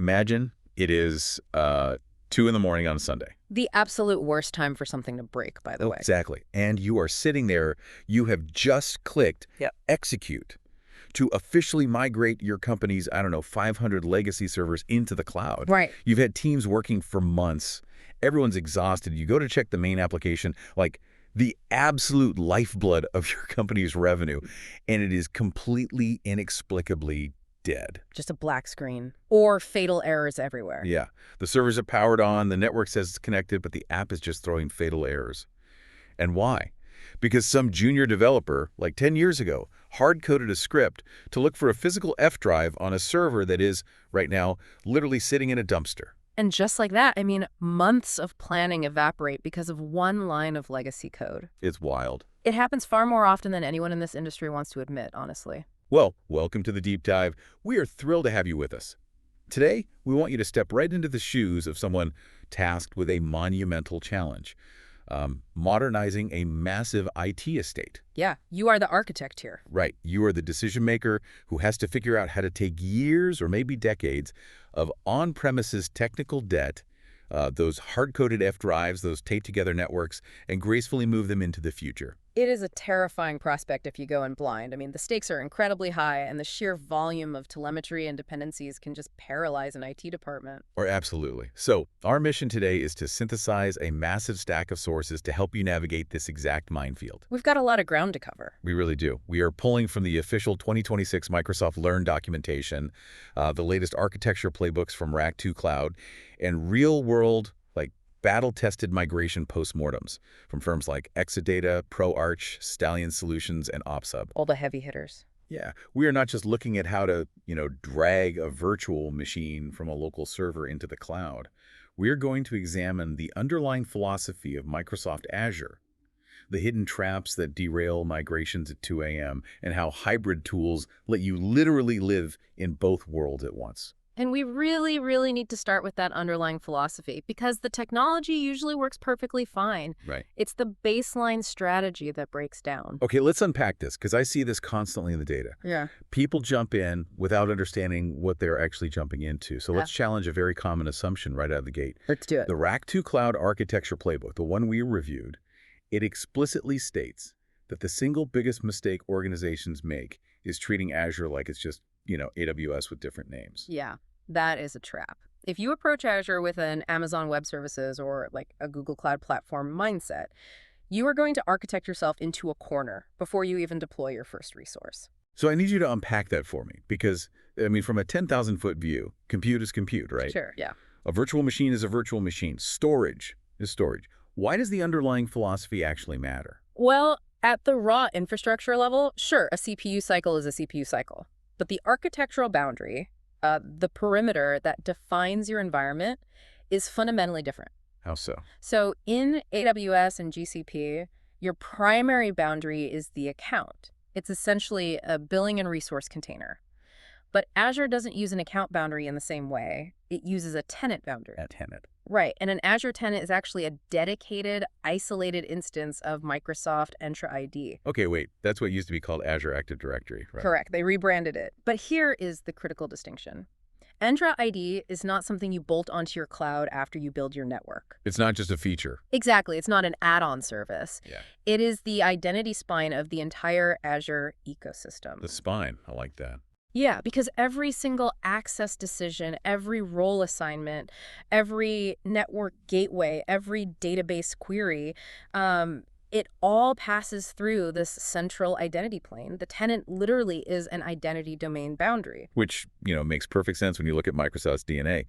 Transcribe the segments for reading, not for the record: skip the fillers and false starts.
Imagine it is 2 in the morning on a Sunday. The absolute worst time for something to break, by the way. Exactly. And you are sitting there, you have just clicked Yep. execute to officially migrate your company's, I don't know, 500 legacy servers into the cloud. Right. You've had teams working for months. Everyone's exhausted. You go to check the main application, like the absolute lifeblood of your company's revenue, and it is completely inexplicably dead. Just a black screen. Or fatal errors everywhere. Yeah. The servers are powered on, the network says it's connected, but the app is just throwing fatal errors. And why? Because some junior developer, like 10 years ago, hard-coded a script to look for a physical F drive on a server that is, right now, literally sitting in a dumpster. And just like that, I mean, months of planning evaporate because of one line of legacy code. It's wild. It happens far more often than anyone in this industry wants to admit, honestly. Well, welcome to the Deep Dive. We are thrilled to have you with us. Today, we want you to step right into the shoes of someone tasked with a monumental challenge, modernizing a massive IT estate. Yeah, you are the architect here. Right. You are the decision maker who has to figure out how to take years or maybe decades of on-premises technical debt, those hard-coded F drives, those taped-together networks, and gracefully move them into the future. It is a terrifying prospect if you go in blind. I mean, the stakes are incredibly high, and the sheer volume of telemetry and dependencies can just paralyze an IT department. Or absolutely. So our mission today is to synthesize a massive stack of sources to help you navigate this exact minefield. We've got a lot of ground to cover. We really do. We are pulling from the official 2026 Microsoft Learn documentation, the latest architecture playbooks from Rack 2 Cloud, and real-world, battle-tested migration postmortems from firms like Exadata, ProArch, Stallion Solutions, and OpsHub. All the heavy hitters. Yeah, we are not just looking at how to, drag a virtual machine from a local server into the cloud. We are going to examine the underlying philosophy of Microsoft Azure, the hidden traps that derail migrations at 2 a.m., and how hybrid tools let you literally live in both worlds at once. And we really, really need to start with that underlying philosophy because the technology usually works perfectly fine. Right. It's the baseline strategy that breaks down. Okay, let's unpack this because I see this constantly in the data. Yeah. People jump in without understanding what they're actually jumping into. So let's challenge a very common assumption right out of the gate. Let's do it. The Rack 2 Cloud Architecture Playbook, the one we reviewed, it explicitly states that the single biggest mistake organizations make is treating Azure like it's just, AWS with different names. Yeah, that is a trap. If you approach Azure with an Amazon Web Services or like a Google Cloud Platform mindset, you are going to architect yourself into a corner before you even deploy your first resource. So I need you to unpack that for me because, from a 10,000-foot view, compute is compute, right? Sure, yeah. A virtual machine is a virtual machine. Storage is storage. Why does the underlying philosophy actually matter? Well, at the raw infrastructure level, sure, a CPU cycle is a CPU cycle. But the architectural boundary, the perimeter that defines your environment, is fundamentally different. How so? So in AWS and GCP, your primary boundary is the account. It's essentially a billing and resource container. But Azure doesn't use an account boundary in the same way. It uses a tenant boundary. A tenant. Right, and an Azure tenant is actually a dedicated, isolated instance of Microsoft Entra ID. Okay, wait. That's what used to be called Azure Active Directory, right? Correct. They rebranded it. But here is the critical distinction. Entra ID is not something you bolt onto your cloud after you build your network. It's not just a feature. Exactly. It's not an add-on service. Yeah. It is the identity spine of the entire Azure ecosystem. The spine. I like that. Yeah, because every single access decision, every role assignment, every network gateway, every database query, it all passes through this central identity plane. The tenant literally is an identity domain boundary. Which, makes perfect sense when you look at Microsoft's DNA.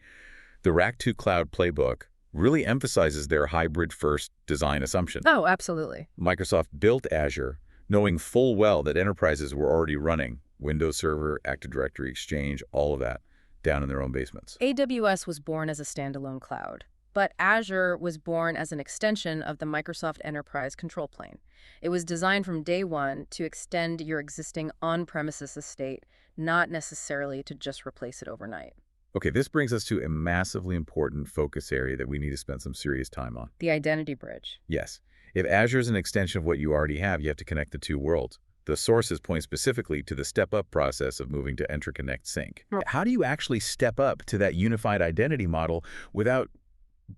The Rack 2 Cloud Playbook really emphasizes their hybrid-first design assumption. Oh, absolutely. Microsoft built Azure knowing full well that enterprises were already running Windows Server, Active Directory, Exchange, all of that, down in their own basements. AWS was born as a standalone cloud, but Azure was born as an extension of the Microsoft Enterprise control plane. It was designed from day one to extend your existing on-premises estate, not necessarily to just replace it overnight. Okay, this brings us to a massively important focus area that we need to spend some serious time on. The identity bridge. Yes. If Azure is an extension of what you already have, you have to connect the two worlds. The sources point specifically to the step-up process of moving to Entra Connect Sync. Right. How do you actually step up to that unified identity model without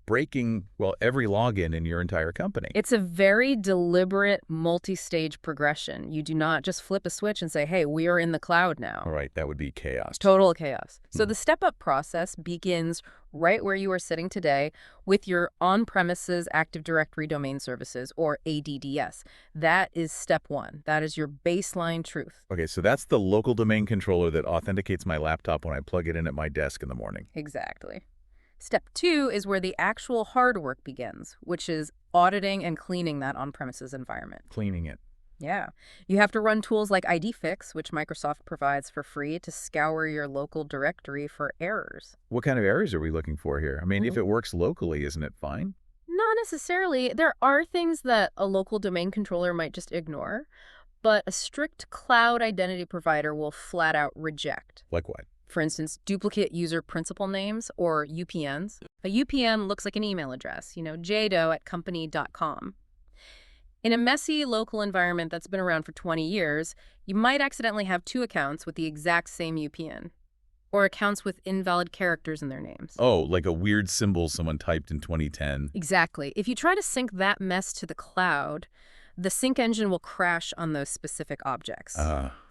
breaking, well, every login in your entire company? It's a very deliberate multi-stage progression. You do not just flip a switch and say, hey, we are in the cloud now. All right, that would be chaos. Total chaos. So Hmm. the step-up process begins right where you are sitting today with your on-premises Active Directory Domain Services, or ADDS. That is step one. That is your baseline truth. Okay, so that's the local domain controller that authenticates my laptop when I plug it in at my desk in the morning. Exactly. Step two is where the actual hard work begins, which is auditing and cleaning that on-premises environment. Cleaning it. Yeah. You have to run tools like IDFix, which Microsoft provides for free to scour your local directory for errors. What kind of errors are we looking for here? I mean, if it works locally, isn't it fine? Not necessarily. There are things that a local domain controller might just ignore, but a strict cloud identity provider will flat out reject. Like what? For instance, duplicate user principal names, or UPNs. A UPN looks like an email address, jado@company.com. In a messy local environment that's been around for 20 years, you might accidentally have two accounts with the exact same UPN, or accounts with invalid characters in their names. Oh, like a weird symbol someone typed in 2010. Exactly. If you try to sync that mess to the cloud, the sync engine will crash on those specific objects.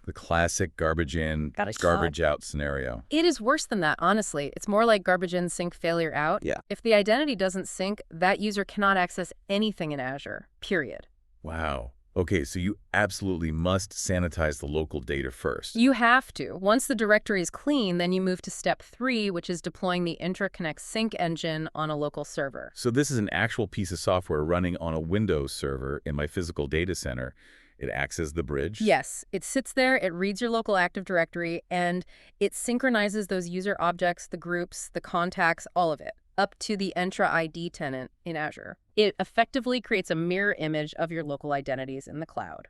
The classic garbage in, Got a garbage out scenario. It is worse than that, honestly. It's more like garbage in, sync failure out. Yeah. If the identity doesn't sync, that user cannot access anything in Azure, period. Wow. Okay, so you absolutely must sanitize the local data first. You have to. Once the directory is clean, then you move to step 3, which is deploying the IntraConnect sync engine on a local server. So this is an actual piece of software running on a Windows server in my physical data center. It acts as the bridge? Yes, it sits there, it reads your local Active Directory, and it synchronizes those user objects, the groups, the contacts, all of it, up to the Entra ID tenant in Azure. It effectively creates a mirror image of your local identities in the cloud.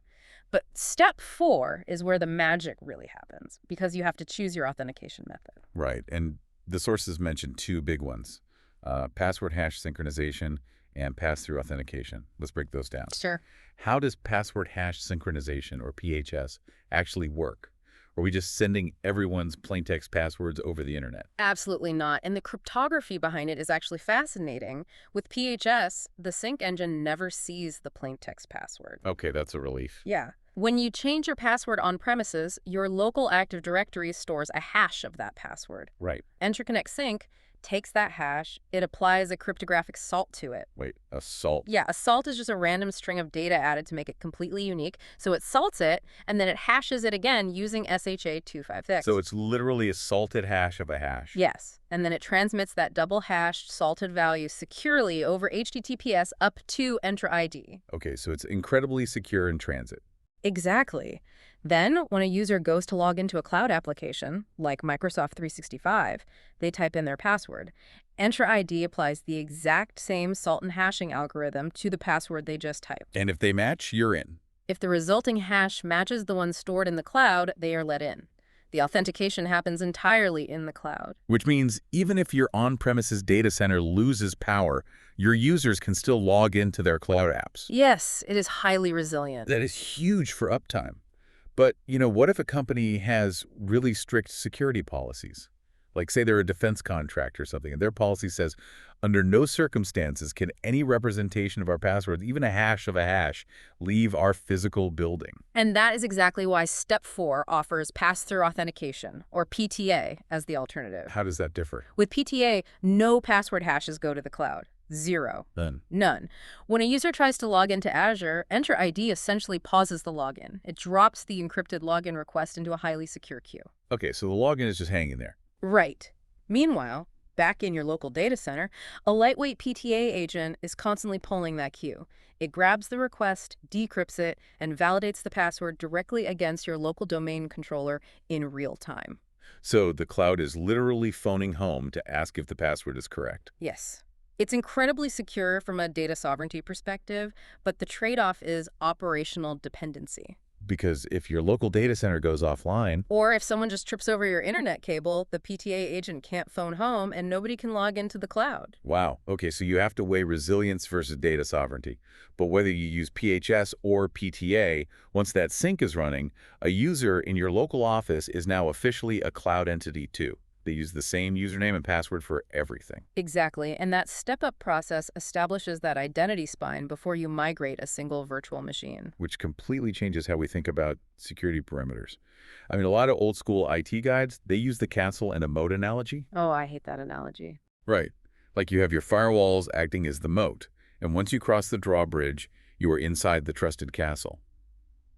But step 4 is where the magic really happens, because you have to choose your authentication method. Right, and the sources mentioned two big ones, password hash synchronization and pass-through authentication. Let's break those down. Sure. How does password hash synchronization, or PHS, actually work? Are we just sending everyone's plaintext passwords over the internet? Absolutely not. And the cryptography behind it is actually fascinating. With PHS, the sync engine never sees the plaintext password. Okay, that's a relief. Yeah. When you change your password on premises, your local Active Directory stores a hash of that password. Right. IntraConnect Sync takes that hash, it applies a cryptographic salt to it. Wait, a salt? Yeah, a salt is just a random string of data added to make it completely unique. So it salts it, and then it hashes it again using SHA-256. So it's literally a salted hash of a hash? Yes, and then it transmits that double-hashed salted value securely over HTTPS up to Entra ID. Okay, so it's incredibly secure in transit. Exactly. Then, when a user goes to log into a cloud application, like Microsoft 365, they type in their password. Entra ID applies the exact same salt and hashing algorithm to the password they just typed. And if they match, you're in. If the resulting hash matches the one stored in the cloud, they are let in. The authentication happens entirely in the cloud. Which means even if your on-premises data center loses power, your users can still log into their cloud apps. Yes, it is highly resilient. That is huge for uptime. But, what if a company has really strict security policies? Like, say they're a defense contractor or something, and their policy says, under no circumstances can any representation of our passwords, even a hash of a hash, leave our physical building. And that is exactly why Step 4 offers pass-through authentication, or PTA, as the alternative. How does that differ? With PTA, no password hashes go to the cloud. Zero. None. When a user tries to log into Azure, Entra ID essentially pauses the login. It drops the encrypted login request into a highly secure queue. Okay, so the login is just hanging there. Right. Meanwhile, back in your local data center, a lightweight PTA agent is constantly polling that queue. It grabs the request, decrypts it, and validates the password directly against your local domain controller in real time. So the cloud is literally phoning home to ask if the password is correct. Yes. It's incredibly secure from a data sovereignty perspective, but the trade-off is operational dependency. Because if your local data center goes offline, Or if someone just trips over your internet cable, the PTA agent can't phone home and nobody can log into the cloud. wow, okay, so you have to weigh resilience versus data sovereignty. But whether you use PHS or PTA, once that sync is running, a user in your local office is now officially a cloud entity too. They use the same username and password for everything, Exactly, and that step-up process establishes that identity spine before you migrate a single virtual machine. which completely changes how we think about security perimeters. I mean, a lot of old school IT guides, they use the castle and a moat analogy. Oh, I hate that analogy. Right. Like you have your firewalls acting as the moat, and once you cross the drawbridge, you are inside the trusted castle.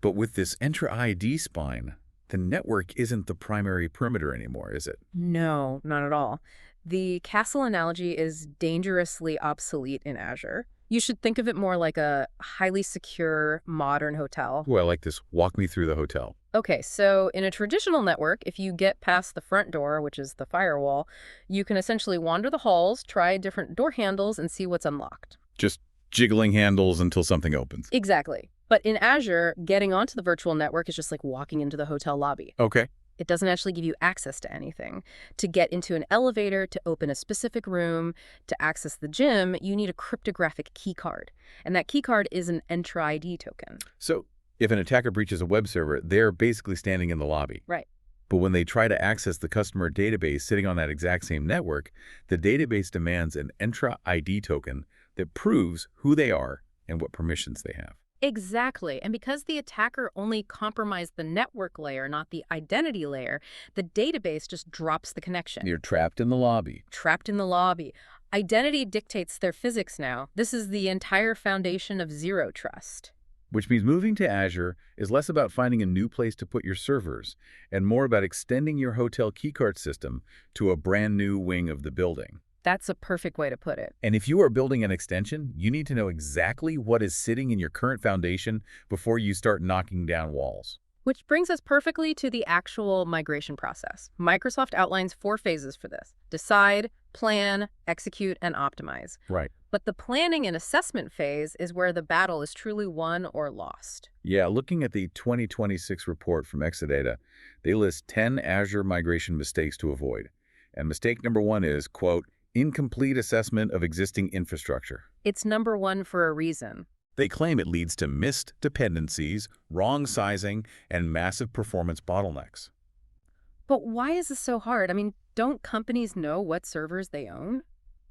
But with this Entra ID spine, the network isn't the primary perimeter anymore, is it? No, not at all. The castle analogy is dangerously obsolete in Azure. You should think of it more like a highly secure, modern hotel. Ooh, I like this. Walk me through the hotel. Okay, so in a traditional network, if you get past the front door, which is the firewall, you can essentially wander the halls, try different door handles, and see what's unlocked. Just jiggling handles until something opens. Exactly. But in Azure, getting onto the virtual network is just like walking into the hotel lobby. Okay. It doesn't actually give you access to anything. To get into an elevator, to open a specific room, to access the gym, you need a cryptographic key card. And that key card is an Entra ID token. So if an attacker breaches a web server, they're basically standing in the lobby. Right. But when they try to access the customer database sitting on that exact same network, the database demands an Entra ID token that proves who they are and what permissions they have. Exactly. And because the attacker only compromised the network layer, not the identity layer, the database just drops the connection. You're trapped in the lobby. Trapped in the lobby. Identity dictates their physics now. This is the entire foundation of zero trust. Which means moving to Azure is less about finding a new place to put your servers and more about extending your hotel keycard system to a brand new wing of the building. That's a perfect way to put it. And if you are building an extension, you need to know exactly what is sitting in your current foundation before you start knocking down walls. Which brings us perfectly to the actual migration process. Microsoft outlines 4 phases for this: decide, plan, execute, and optimize. Right. But the planning and assessment phase is where the battle is truly won or lost. Yeah, looking at the 2026 report from Exadata, they list 10 Azure migration mistakes to avoid. And mistake number 1 is, quote, incomplete assessment of existing infrastructure. It's number 1 for a reason. They claim it leads to missed dependencies, wrong sizing, and massive performance bottlenecks. But why is this so hard? I mean, don't companies know what servers they own?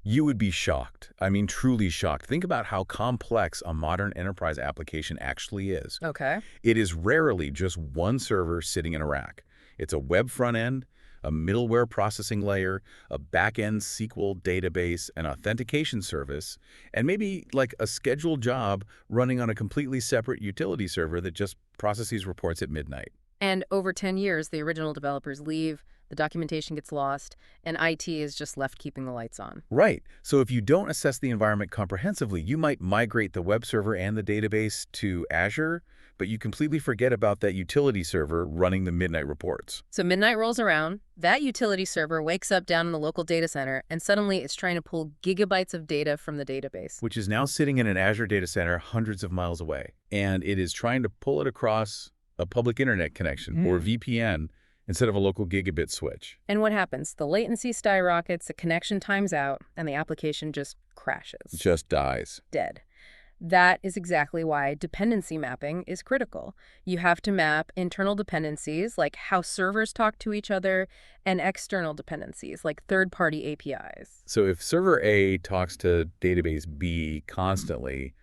You would be shocked. I mean, truly shocked. Think about how complex a modern enterprise application actually is. Okay. It is rarely just one server sitting in a rack. It's a web front end, a middleware processing layer, a back-end SQL database, an authentication service, and maybe like a scheduled job running on a completely separate utility server that just processes reports at midnight. And over 10 years, the original developers leave, the documentation gets lost, and IT is just left keeping the lights on. Right. So if you don't assess the environment comprehensively, you might migrate the web server and the database to Azure, but you completely forget about that utility server running the midnight reports. So midnight rolls around, that utility server wakes up down in the local data center, and suddenly it's trying to pull gigabytes of data from the database. Which is now sitting in an Azure data center hundreds of miles away. And it is trying to pull it across a public internet connection, or VPN, instead of a local gigabit switch. And what happens? The latency skyrockets, the connection times out, and the application just crashes. It just dies. Dead. That is exactly why dependency mapping is critical. You have to map internal dependencies, like how servers talk to each other, and external dependencies, like third-party APIs. So if server A talks to database B constantly,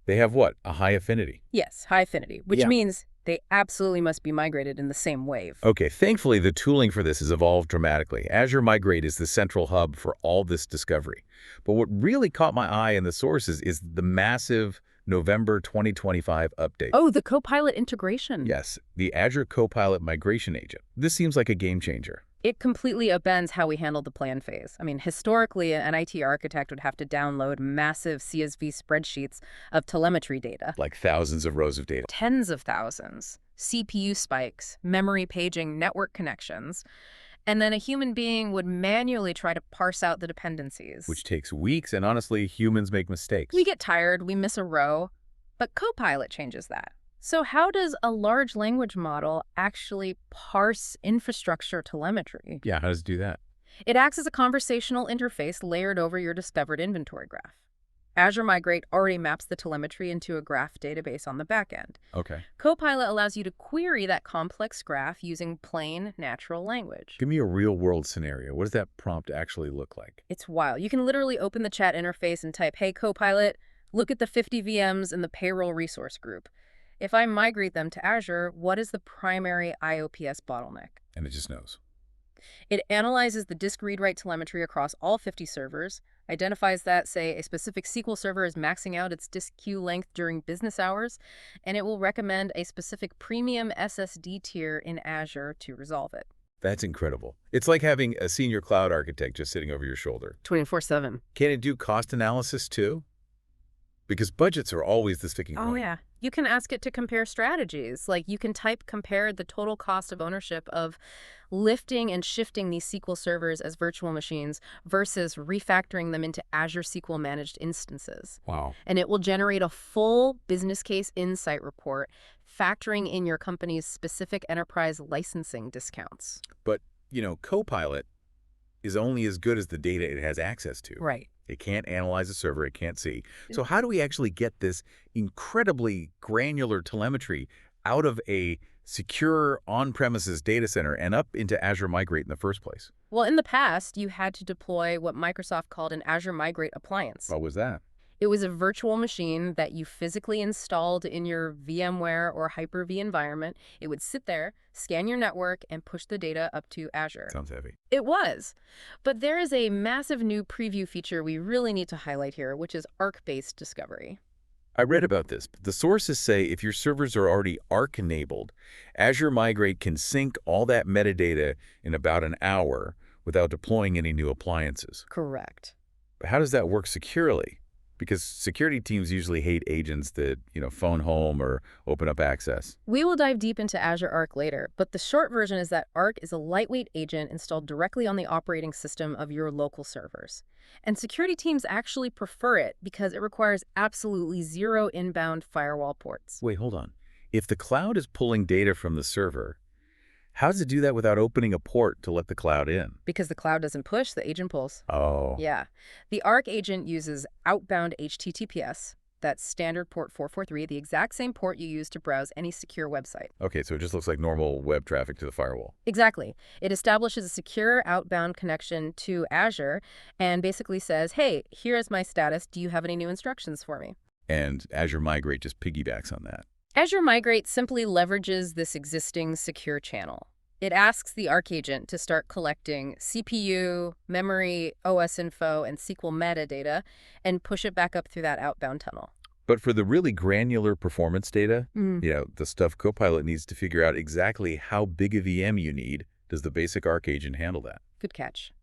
they have what? A high affinity. Yes, high affinity, which Yeah. means they absolutely must be migrated in the same wave. Okay, thankfully, the tooling for this has evolved dramatically. Azure Migrate is the central hub for all this discovery. But what really caught my eye in the sources is the massive November 2025 update. Oh, the Copilot integration. Yes, the Azure Copilot Migration Agent. This seems like a game changer. It completely upends how we handle the plan phase. I mean, historically, an IT architect would have to download massive CSV spreadsheets of telemetry data. Like thousands of rows of data. Tens of thousands. CPU spikes, memory paging, network connections. And then a human being would manually try to parse out the dependencies. Which takes weeks, and honestly, humans make mistakes. We get tired, we miss a row. But Copilot changes that. So how does a large language model actually parse infrastructure telemetry? Yeah, how does it do that? It acts as a conversational interface layered over your discovered inventory graph. Azure Migrate already maps the telemetry into a graph database on the back end. Okay. Copilot allows you to query that complex graph using plain, natural language. Give me a real-world scenario. What does that prompt actually look like? It's wild. You can literally open the chat interface and type, "Hey, Copilot, look at the 50 VMs in the payroll resource group. If I migrate them to Azure, what is the primary IOPS bottleneck?" And it just knows. It analyzes the disk read-write telemetry across all 50 servers, identifies that, say, a specific SQL server is maxing out its disk queue length during business hours, and it will recommend a specific premium SSD tier in Azure to resolve it. That's incredible. It's like having a senior cloud architect just sitting over your shoulder. 24/7. Can it do cost analysis too? Because budgets are always the sticking point. Oh, yeah. You can ask it to compare strategies. Like you can type compare the total cost of ownership of lifting and shifting these SQL servers as virtual machines versus refactoring them into Azure SQL managed instances. Wow. And it will generate a full business case insight report, factoring in your company's specific enterprise licensing discounts. But, Copilot is only as good as the data it has access to. Right. It can't analyze a server it can't see. So how do we actually get this incredibly granular telemetry out of a secure on-premises data center and up into Azure Migrate in the first place? Well, in the past, you had to deploy what Microsoft called an Azure Migrate appliance. What was that? It was a virtual machine that you physically installed in your VMware or Hyper-V environment. It would sit there, scan your network, and push the data up to Azure. Sounds heavy. It was. But there is a massive new preview feature we really need to highlight here, which is Arc-based discovery. I read about this. The sources say if your servers are already Arc-enabled, Azure Migrate can sync all that metadata in about an hour without deploying any new appliances. Correct. But how does that work securely? Because security teams usually hate agents that, phone home or open up access. We will dive deep into Azure Arc later, but the short version is that Arc is a lightweight agent installed directly on the operating system of your local servers. And security teams actually prefer it because it requires absolutely zero inbound firewall ports. Wait, hold on. If the cloud is pulling data from the server, how does it do that without opening a port to let the cloud in? Because the cloud doesn't push, the agent pulls. Oh. Yeah. The Arc agent uses outbound HTTPS, that's standard port 443, the exact same port you use to browse any secure website. Okay, so it just looks like normal web traffic to the firewall. Exactly. It establishes a secure outbound connection to Azure and basically says, "Hey, here is my status. Do you have any new instructions for me?" And Azure Migrate just piggybacks on that. Azure Migrate simply leverages this existing secure channel. It asks the Arc agent to start collecting CPU, memory, OS info, and SQL metadata and push it back up through that outbound tunnel. But for the really granular performance data, the stuff Copilot needs to figure out exactly how big a VM you need, does the basic Arc agent handle that? Good catch.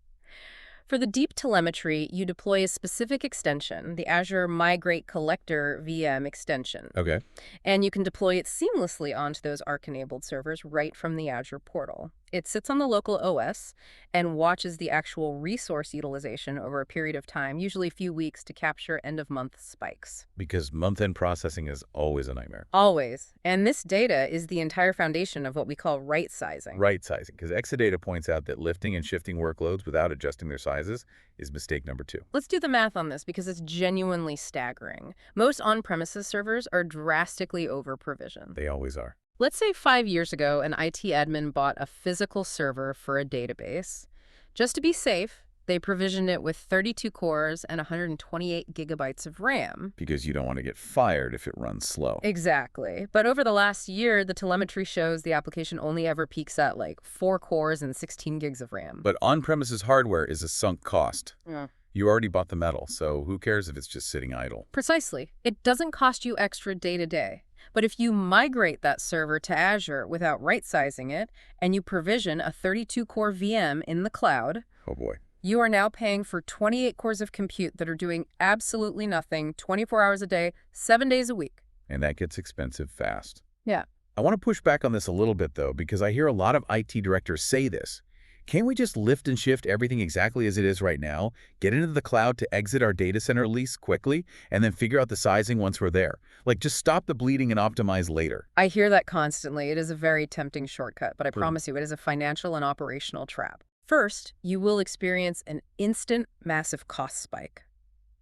For the deep telemetry, you deploy a specific extension, the Azure Migrate Collector VM extension. Okay. And you can deploy it seamlessly onto those Arc-enabled servers right from the Azure portal. It sits on the local OS and watches the actual resource utilization over a period of time, usually a few weeks, to capture end-of-month spikes. Because month-end processing is always a nightmare. Always. And this data is the entire foundation of what we call right-sizing. Right-sizing, because Exadata points out that lifting and shifting workloads without adjusting their sizes is mistake number 2. Let's do the math on this because it's genuinely staggering. Most on-premises servers are drastically over-provisioned. They always are. Let's say 5 years ago, an IT admin bought a physical server for a database. Just to be safe, they provisioned it with 32 cores and 128 gigabytes of RAM. Because you don't want to get fired if it runs slow. Exactly. But over the last year, the telemetry shows the application only ever peaks at like 4 cores and 16 gigs of RAM. But on-premises hardware is a sunk cost. Yeah. You already bought the metal, so who cares if it's just sitting idle? Precisely. It doesn't cost you extra day to day. But if you migrate that server to Azure without right-sizing it, and you provision a 32-core VM in the cloud, Oh boy. you are now paying for 28 cores of compute that are doing absolutely nothing 24 hours a day, 7 days a week. And that gets expensive fast. Yeah. I want to push back on this a little bit, though, because I hear a lot of IT directors say this. Can't we just lift and shift everything exactly as it is right now, get into the cloud to exit our data center lease quickly, and then figure out the sizing once we're there? Like, just stop the bleeding and optimize later. I hear that constantly. It is a very tempting shortcut, but I True. promise you it is a financial and operational trap. First, you will experience an instant massive cost spike.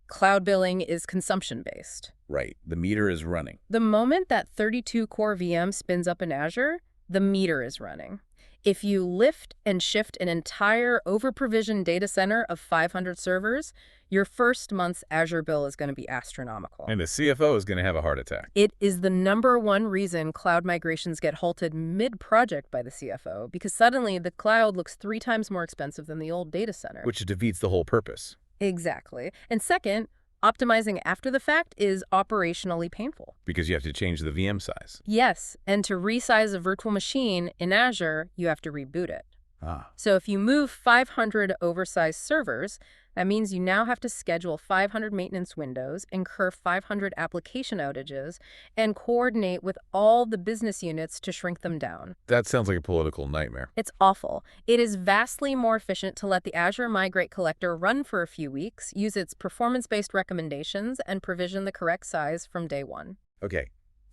Cloud billing is consumption-based. Right. The meter is running. The moment that 32-core VM spins up in Azure, the meter is running. If you lift and shift an entire over-provisioned data center of 500 servers, your first month's Azure bill is going to be astronomical. And the CFO is going to have a heart attack. It is the #1 reason cloud migrations get halted mid-project by the CFO, because suddenly the cloud looks 3 times more expensive than the old data center. Which defeats the whole purpose. Exactly. And second, optimizing after the fact is operationally painful. Because you have to change the VM size. Yes, and to resize a virtual machine in Azure, you have to reboot it. Ah. So if you move 500 oversized servers, that means you now have to schedule 500 maintenance windows, incur 500 application outages, and coordinate with all the business units to shrink them down. That sounds like a political nightmare. It's awful. It is vastly more efficient to let the Azure Migrate Collector run for a few weeks, use its performance-based recommendations, and provision the correct size from day one. Okay,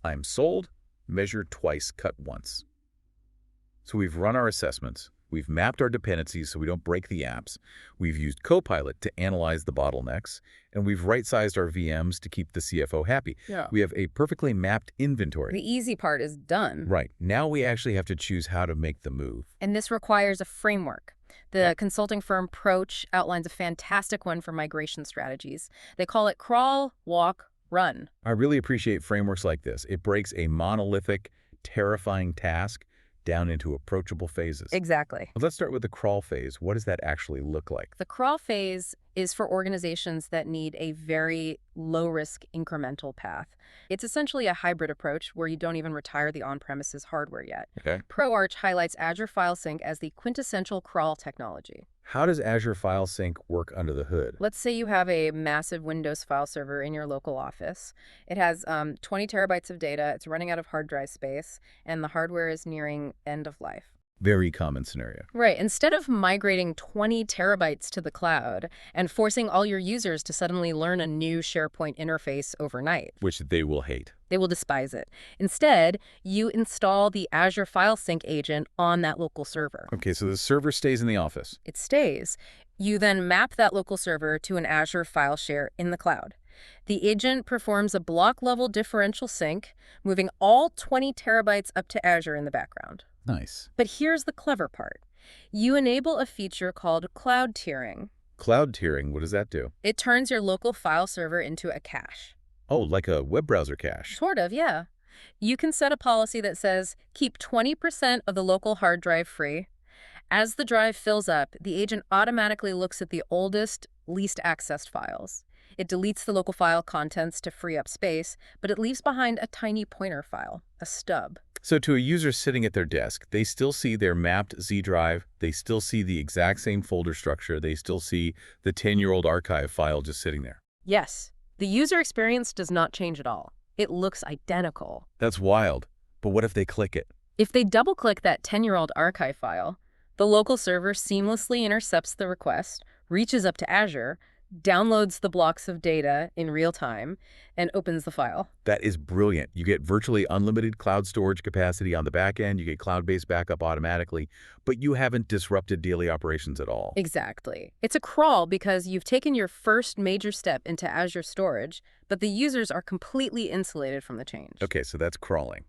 I'm sold, measure twice, cut once. So we've run our assessments. We've mapped our dependencies so we don't break the apps. We've used Copilot to analyze the bottlenecks. And we've right-sized our VMs to keep the CFO happy. Yeah. We have a perfectly mapped inventory. The easy part is done. Right. Now we actually have to choose how to make the move. And this requires a framework. The consulting firm Proach outlines a fantastic one for migration strategies. They call it crawl, walk, run. I really appreciate frameworks like this. It breaks a monolithic, terrifying task down into approachable phases. Exactly. Let's start with the crawl phase. What does that actually look like? The crawl phase is for organizations that need a very low-risk incremental path. It's essentially a hybrid approach where you don't even retire the on-premises hardware yet. Okay. ProArch highlights Azure File Sync as the quintessential crawl technology. How does Azure File Sync work under the hood? Let's say you have a massive Windows file server in your local office. It has 20 terabytes of data, it's running out of hard drive space, and the hardware is nearing end of life. Very common scenario. Right. Instead of migrating 20 terabytes to the cloud and forcing all your users to suddenly learn a new SharePoint interface overnight, Which they will hate. they will despise it. Instead, you install the Azure File Sync agent on that local server. Okay, so the server stays in the office. It stays. You then map that local server to an Azure file share in the cloud. The agent performs a block-level differential sync, moving all 20 terabytes up to Azure in the background. Nice. But here's the clever part. You enable a feature called cloud tiering. Cloud tiering, what does that do? It turns your local file server into a cache. Oh, like a web browser cache. Sort of, yeah. You can set a policy that says, keep 20% of the local hard drive free. As the drive fills up, the agent automatically looks at the oldest, least accessed files. It deletes the local file contents to free up space, but it leaves behind a tiny pointer file, a stub. So to a user sitting at their desk, they still see their mapped Z drive, they still see the exact same folder structure, they still see the 10-year-old archive file just sitting there. Yes, the user experience does not change at all. It looks identical. That's wild. But what if they click it? If they double-click that 10-year-old archive file, the local server seamlessly intercepts the request, reaches up to Azure, downloads the blocks of data in real time, and opens the file. That is brilliant. You get virtually unlimited cloud storage capacity on the back end, you get cloud-based backup automatically, but you haven't disrupted daily operations at all. Exactly. It's a crawl because you've taken your first major step into Azure storage, but the users are completely insulated from the change. Okay, so that's crawling.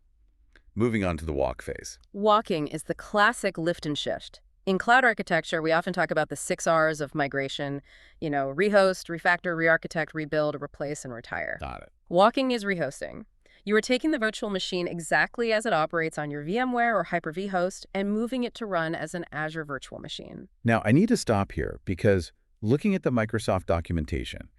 Moving on to the walk phase. Walking is the classic lift and shift. In cloud architecture, we often talk about the 6 R's of migration, rehost, refactor, re-architect, rebuild, replace, and retire. Got it. Walking is rehosting. You are taking the virtual machine exactly as it operates on your VMware or Hyper-V host and moving it to run as an Azure virtual machine. Now, I need to stop here because looking at the Microsoft documentation,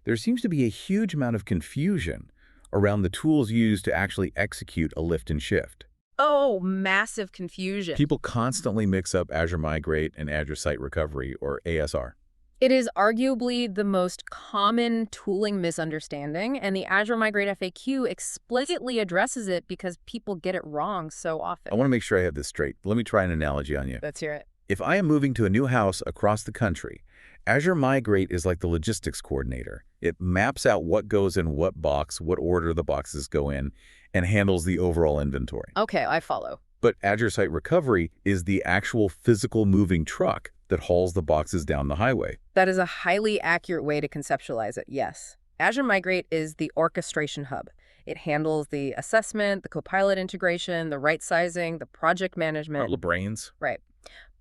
there seems to be a huge amount of confusion around the tools used to actually execute a lift and shift. Oh, massive confusion. People constantly mix up Azure Migrate and Azure Site Recovery, or ASR. It is arguably the most common tooling misunderstanding, and the Azure Migrate FAQ explicitly addresses it because people get it wrong so often. I want to make sure I have this straight. Let me try an analogy on you. Let's hear it. If I am moving to a new house across the country, Azure Migrate is like the logistics coordinator. It maps out what goes in what box, what order the boxes go in, and handles the overall inventory. Okay, I follow. But Azure Site Recovery is the actual physical moving truck that hauls the boxes down the highway. That is a highly accurate way to conceptualize it, yes. Azure Migrate is the orchestration hub. It handles the assessment, the Copilot integration, the right sizing, the project management. LeBrains. Right.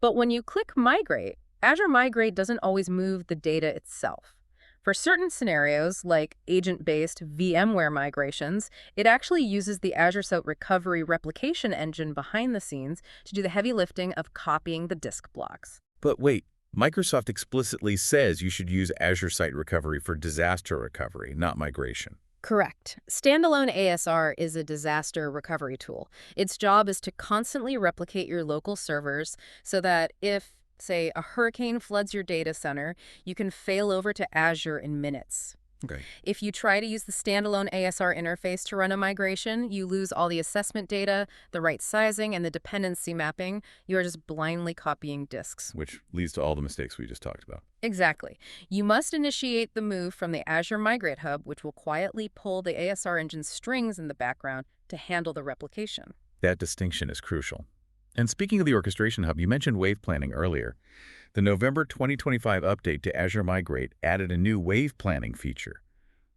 But when you click Migrate, Azure Migrate doesn't always move the data itself. For certain scenarios, like agent-based VMware migrations, it actually uses the Azure Site Recovery replication engine behind the scenes to do the heavy lifting of copying the disk blocks. But wait, Microsoft explicitly says you should use Azure Site Recovery for disaster recovery, not migration. Correct. Standalone ASR is a disaster recovery tool. Its job is to constantly replicate your local servers so that if, say, a hurricane floods your data center, you can fail over to Azure in minutes. Okay. If you try to use the standalone ASR interface to run a migration, you lose all the assessment data, the right sizing, and the dependency mapping. You are just blindly copying disks. Which leads to all the mistakes we just talked about. Exactly. You must initiate the move from the Azure Migrate Hub, which will quietly pull the ASR engine's strings in the background to handle the replication. That distinction is crucial. And speaking of the orchestration hub, you mentioned wave planning earlier. The November 2025 update to Azure Migrate added a new wave planning feature.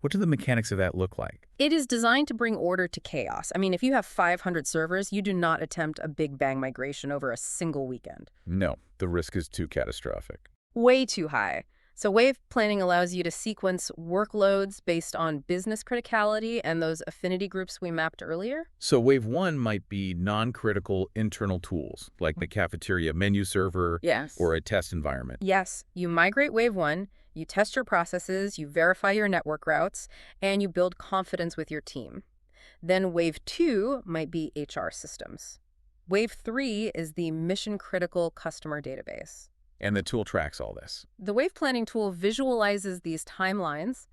What do the mechanics of that look like? It is designed to bring order to chaos. I mean, if you have 500 servers, you do not attempt a big bang migration over a single weekend. No, the risk is too catastrophic. Way too high. So wave planning allows you to sequence workloads based on business criticality and those affinity groups we mapped earlier. So wave one might be non-critical internal tools, like the cafeteria menu server Yes. or a test environment. Yes, you migrate wave one, you test your processes, you verify your network routes, and you build confidence with your team. Then wave two might be HR systems. Wave three is the mission-critical customer database. And the tool tracks all this. The wave planning tool visualizes these timelines,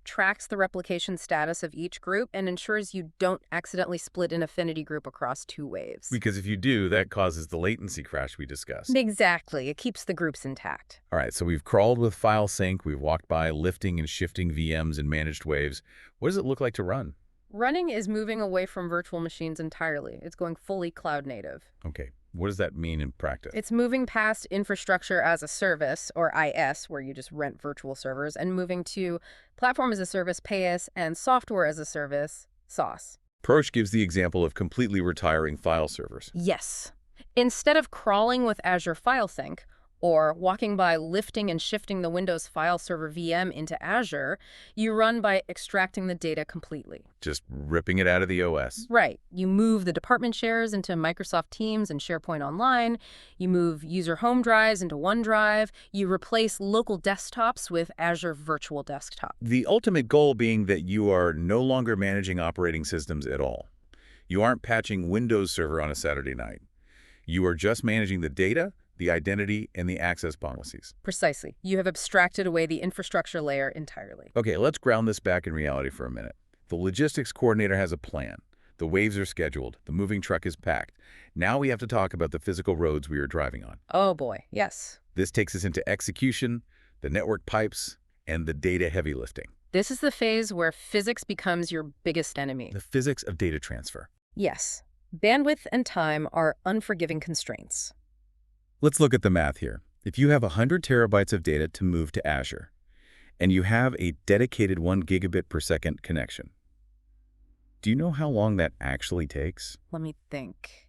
tracks the replication status of each group, and ensures you don't accidentally split an affinity group across two waves. Because if you do, that causes the latency crash we discussed. Exactly. It keeps the groups intact. All right, so we've crawled with file sync, we've walked by lifting and shifting VMs and managed waves. What does it look like to run? Running is moving away from virtual machines entirely. It's going fully cloud native. Okay, what does that mean in practice? It's moving past infrastructure as a service, or IS, where you just rent virtual servers, and moving to platform as a service, PaaS, and software as a service, SaaS. Proch gives the example of completely retiring file servers. Yes. Instead of crawling with Azure File Sync, or walking by lifting and shifting the Windows file server VM into Azure, you run by extracting the data completely. Just ripping it out of the OS. Right. You move the department shares into Microsoft Teams and SharePoint Online. You move user home drives into OneDrive. You replace local desktops with Azure Virtual Desktop. The ultimate goal being that you are no longer managing operating systems at all. You aren't patching Windows Server on a Saturday night. You are just managing the data, the identity, and the access policies. Precisely. You have abstracted away the infrastructure layer entirely. Okay, let's ground this back in reality for a minute. The logistics coordinator has a plan. The waves are scheduled. The moving truck is packed. Now we have to talk about the physical roads we are driving on. Oh boy, yes. This takes us into execution, the network pipes, and the data heavy lifting. This is the phase where physics becomes your biggest enemy. The physics of data transfer. Yes. Bandwidth and time are unforgiving constraints. Let's look at the math here. If you have 100 terabytes of data to move to Azure, and you have a dedicated 1 gigabit per second connection, do you know how long that actually takes? Let me think.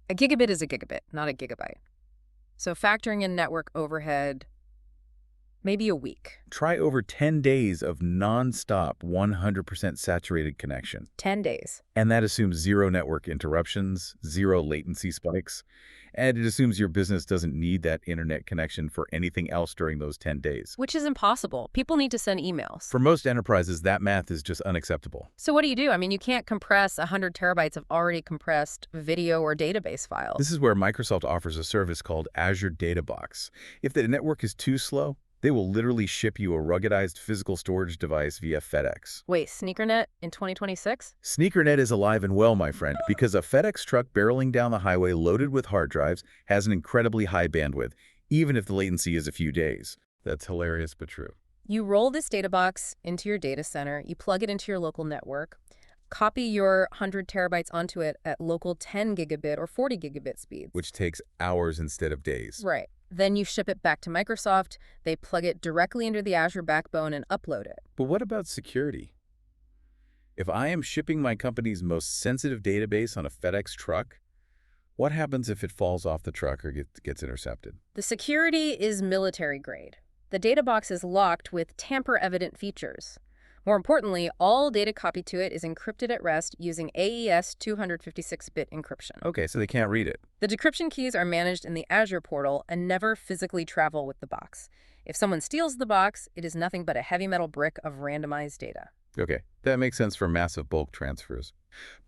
A gigabit is a gigabit, not a gigabyte. So factoring in network overhead, maybe a week. Try over 10 days of non-stop 100% saturated connection. 10 days. And that assumes zero network interruptions, zero latency spikes, and it assumes your business doesn't need that internet connection for anything else during those 10 days. Which is impossible. People need to send emails. For most enterprises, that math is just unacceptable. So what do? I mean, you can't compress 100 terabytes of already compressed video or database files. This is where Microsoft offers a service called Azure Data Box. If the network is too slow, They will literally ship you a ruggedized physical storage device via FedEx. Wait, SneakerNet in 2026? SneakerNet is alive and well, my friend, because a FedEx truck barreling down the highway loaded with hard drives has an incredibly high bandwidth, even if the latency is a few days. That's hilarious but true. You roll this data box into your data center, you plug it into your local network, copy your 100 terabytes onto it at local 10 gigabit or 40 gigabit speeds. Which takes hours instead of days. Right. Then you ship it back to Microsoft, they plug it directly into the Azure backbone and upload it. But what about security? If I am shipping my company's most sensitive database on a FedEx truck, what happens if it falls off the truck or gets intercepted? The security is military grade. The data box is locked with tamper-evident features. More importantly, all data copied to it is encrypted at rest using AES 256-bit encryption. Okay, so they can't read it. The decryption keys are managed in the Azure portal and never physically travel with the box. If someone steals the box, it is nothing but a heavy metal brick of randomized data. Okay, that makes sense for massive bulk transfers.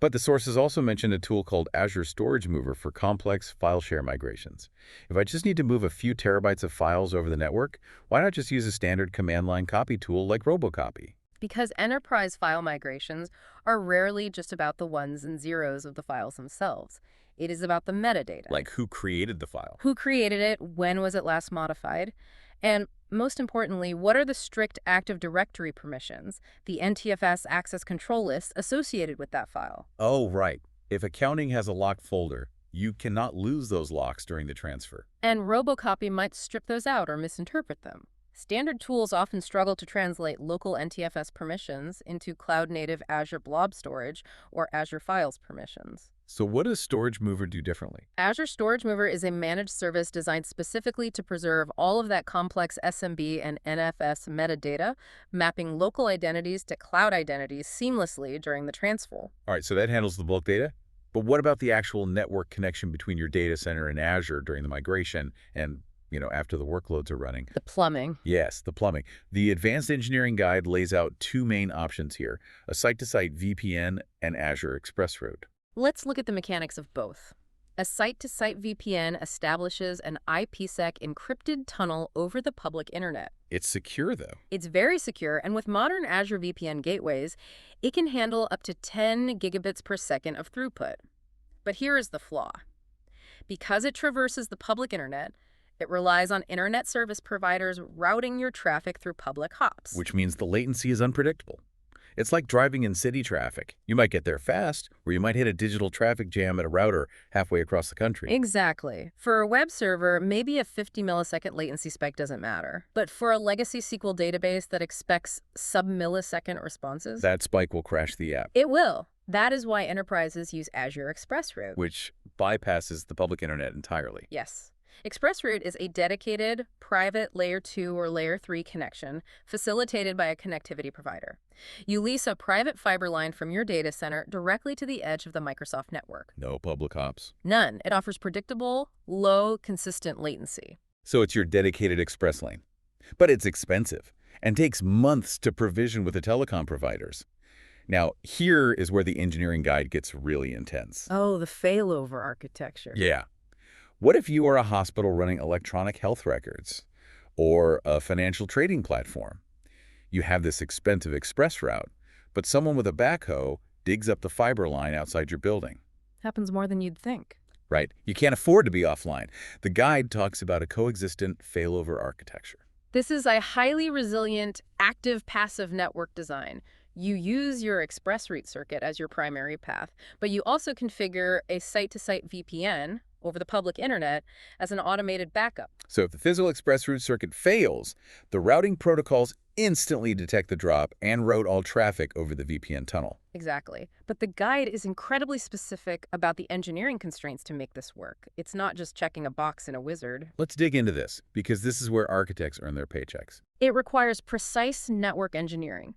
But the sources also mentioned a tool called Azure Storage Mover for complex file share migrations. If I just need to move a few terabytes of files over the network, why not just use a standard command line copy tool like Robocopy? Because enterprise file migrations are rarely just about the ones and zeros of the files themselves. It is about the metadata. Like who created the file? Who created it? When was it last modified? And most importantly, what are the strict Active Directory permissions, the NTFS access control list associated with that file? Oh, right. If accounting has a locked folder, you cannot lose those locks during the transfer. And Robocopy might strip those out or misinterpret them. Standard tools often struggle to translate local NTFS permissions into cloud-native Azure Blob Storage or Azure Files permissions. So what does Storage Mover do differently? Azure Storage Mover is a managed service designed specifically to preserve all of that complex SMB and NFS metadata, mapping local identities to cloud identities seamlessly during the transfer. All right, so that handles the bulk data. But what about the actual network connection between your data center and Azure during the migration and, after the workloads are running? The plumbing. Yes, the plumbing. The Advanced Engineering Guide lays out two main options here, a site-to-site VPN and Azure ExpressRoute. Let's look at the mechanics of both. A site-to-site VPN establishes an IPsec encrypted tunnel over the public internet. It's secure, though. It's very secure, and with modern Azure VPN gateways, it can handle up to 10 gigabits per second of throughput. But here is the flaw. Because it traverses the public internet, it relies on internet service providers routing your traffic through public hops. Which means the latency is unpredictable. It's like driving in city traffic. You might get there fast, or you might hit a digital traffic jam at a router halfway across the country. Exactly. For a web server, maybe a 50 millisecond latency spike doesn't matter. But for a legacy SQL database that expects sub-millisecond responses, that spike will crash the app. It will. That is why enterprises use Azure ExpressRoute, which bypasses the public internet entirely. Yes. ExpressRoute is a dedicated, private Layer 2 or Layer 3 connection facilitated by a connectivity provider. You lease a private fiber line from your data center directly to the edge of the Microsoft network. No public hops. None. It offers predictable, low, consistent latency. So it's your dedicated express lane. But it's expensive and takes months to provision with the telecom providers. Now, here is where the engineering guide gets really intense. Oh, the failover architecture. Yeah. What if you are a hospital running electronic health records or a financial trading platform? You have this expensive express route, but someone with a backhoe digs up the fiber line outside your building. Happens more than you'd think. Right. You can't afford to be offline. The guide talks about a coexistent failover architecture. This is a highly resilient, active-passive network design. You use your ExpressRoute circuit as your primary path, but you also configure a site-to-site VPN over the public internet as an automated backup. So if the physical ExpressRoute circuit fails, the routing protocols instantly detect the drop and route all traffic over the VPN tunnel. Exactly. But the guide is incredibly specific about the engineering constraints to make this work. It's not just checking a box in a wizard. Let's dig into this, because this is where architects earn their paychecks. It requires precise network engineering.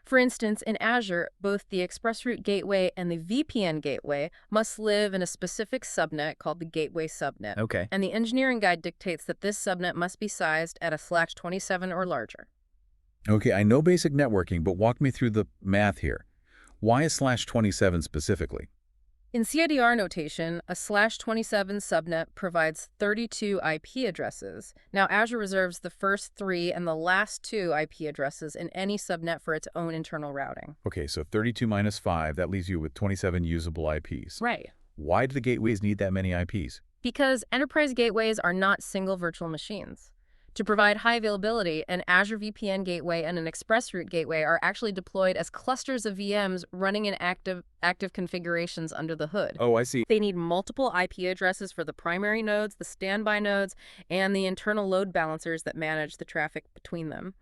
For instance, in Azure, both the ExpressRoute gateway and the VPN gateway must live in a specific subnet called the gateway subnet. Okay. And the engineering guide dictates that this subnet must be sized at a /27 or larger. Okay, I know basic networking, but walk me through the math here. Why is /27 specifically? In CIDR notation, a /27 subnet provides 32 IP addresses. Now, Azure reserves the first 3 and the last 2 IP addresses in any subnet for its own internal routing. Okay, so 32 minus 5, that leaves you with 27 usable IPs. Right. Why do the gateways need that many IPs? Because enterprise gateways are not single virtual machines. To provide high availability, an Azure VPN gateway and an ExpressRoute gateway are actually deployed as clusters of VMs running in active configurations under the hood. Oh, I see. They need multiple IP addresses for the primary nodes, the standby nodes, and the internal load balancers that manage the traffic between them.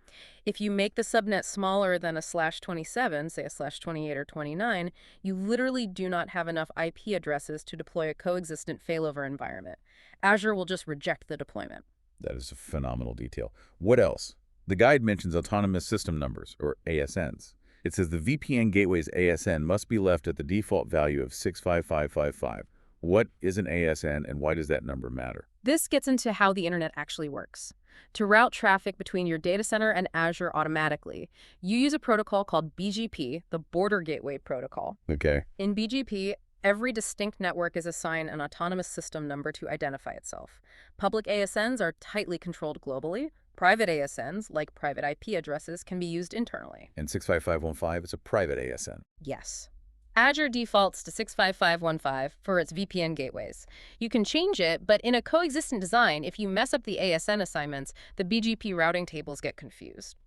If you make the subnet smaller than a /27, say a /28 or 29, you literally do not have enough IP addresses to deploy a coexistent failover environment. Azure will just reject the deployment. That is a phenomenal detail. What else? The guide mentions autonomous system numbers, or ASNs. It says the VPN gateway's ASN must be left at the default value of 65555. What is an ASN and why does that number matter? This gets into how the internet actually works. To route traffic between your data center and Azure automatically, you use a protocol called BGP, the Border Gateway Protocol. Okay. In BGP, every distinct network is assigned an autonomous system number to identify itself. Public ASNs are tightly controlled globally. Private ASNs, like private IP addresses, can be used internally. And 65515 is a private ASN. Yes. Azure defaults to 65515 for its VPN gateways. You can change it, but in a coexistent design, if you mess up the ASN assignments, the BGP routing tables get confused.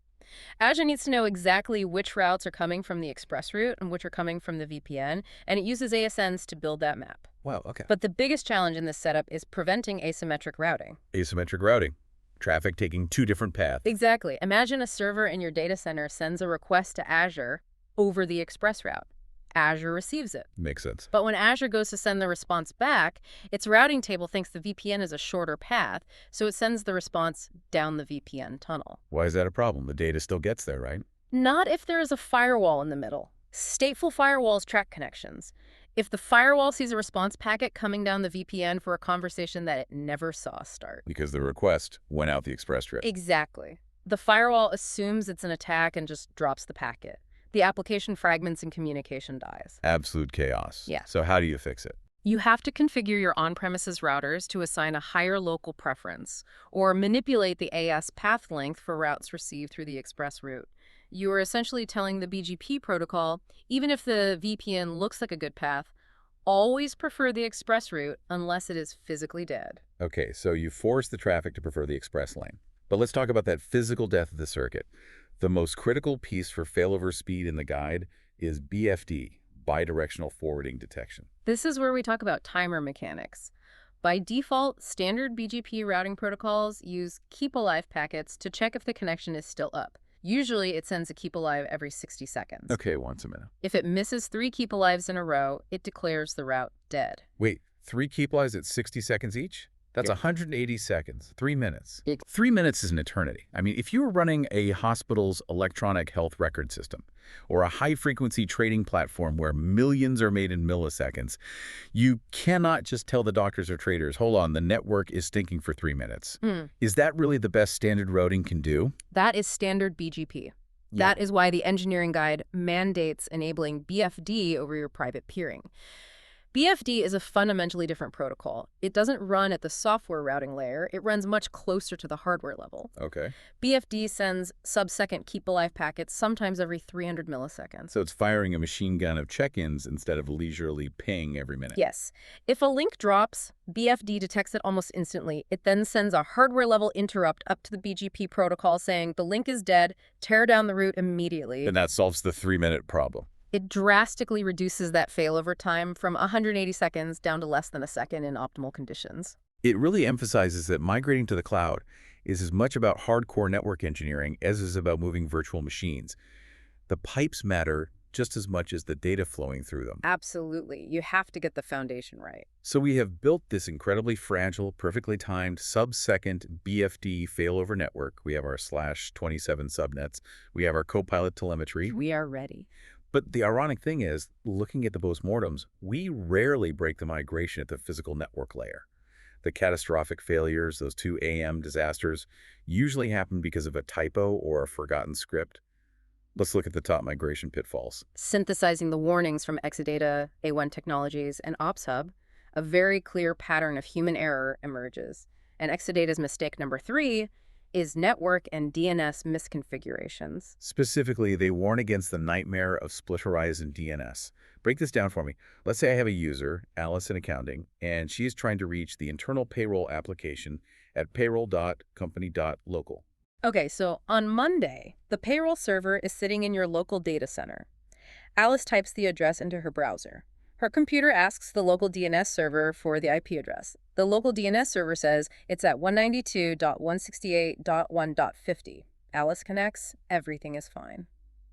Azure needs to know exactly which routes are coming from the ExpressRoute and which are coming from the VPN, and it uses ASNs to build that map. Wow, okay. But the biggest challenge in this setup is preventing asymmetric routing. Asymmetric routing. Traffic taking 2 different paths. Exactly. Imagine a server in your data center sends a request to Azure over the Express route. Azure receives it. Makes sense. But when Azure goes to send the response back, its routing table thinks the VPN is a shorter path, so it sends the response down the VPN tunnel. Why is that a problem? The data still gets there, right? Not if there is a firewall in the middle. Stateful firewalls track connections. If the firewall sees a response packet coming down the VPN for a conversation that it never saw start. Because the request went out the express route. Exactly. The firewall assumes it's an attack and just drops the packet. The application fragments and communication dies. Absolute chaos. Yeah. So how do you fix it? You have to configure your on-premises routers to assign a higher local preference, or manipulate the AS path length for routes received through the express route. You are essentially telling the BGP protocol, even if the VPN looks like a good path, always prefer the express route unless it is physically dead. Okay, so you force the traffic to prefer the express lane. But let's talk about that physical death of the circuit. The most critical piece for failover speed in the guide is BFD, bidirectional forwarding detection. This is where we talk about timer mechanics. By default, standard BGP routing protocols use keep alive packets to check if the connection is still up. Usually, it sends a keep alive every 60 seconds. Okay, once a minute. If it misses 3 keep alives in a row, it declares the route dead. Wait, 3 keep lives at 60 seconds each? That's 180 seconds, 3 minutes. Ex- 3 minutes is an eternity. I mean, if you were running a hospital's electronic health record system or a high-frequency trading platform where millions are made in milliseconds, you cannot just tell the doctors or traders, hold on, the network is stinking for 3 minutes. Is that really the best standard routing can do? That is standard BGP. That is why the engineering guide mandates enabling BFD over your private peering. BFD is a fundamentally different protocol. It doesn't run at the software routing layer. It runs much closer to the hardware level. Okay. BFD sends sub-second keep-alive packets sometimes every 300 milliseconds. So it's firing a machine gun of check-ins instead of leisurely ping every minute. Yes. If a link drops, BFD detects it almost instantly. It then sends a hardware-level interrupt up to the BGP protocol saying the link is dead, tear down the route immediately. And that solves the 3-minute problem. It drastically reduces that failover time from 180 seconds down to less than a second in optimal conditions. It really emphasizes that migrating to the cloud is as much about hardcore network engineering as it is about moving virtual machines. The pipes matter just as much as the data flowing through them. Absolutely. You have to get the foundation right. So we have built this incredibly fragile, perfectly timed, sub-second BFD failover network. We have our /27 subnets. We have our Copilot telemetry. We are ready. But the ironic thing is, looking at the postmortems, we rarely break the migration at the physical network layer. The catastrophic failures, those 2 AM disasters, usually happen because of a typo or a forgotten script. Let's look at the top migration pitfalls. Synthesizing the warnings from Exadata, A1 Technologies, and Ops Hub, a very clear pattern of human error emerges. And Exadata's mistake number 3 is network and DNS misconfigurations. Specifically, they warn against the nightmare of split horizon DNS. Break this down for me. Let's say I have a user, Alice in accounting, and she is trying to reach the internal payroll application at payroll.company.local. Okay, so on Monday, the payroll server is sitting in your local data center. Alice types the address into her browser. Her computer asks the local DNS server for the IP address. The local DNS server says it's at 192.168.1.50. Alice connects, everything is fine.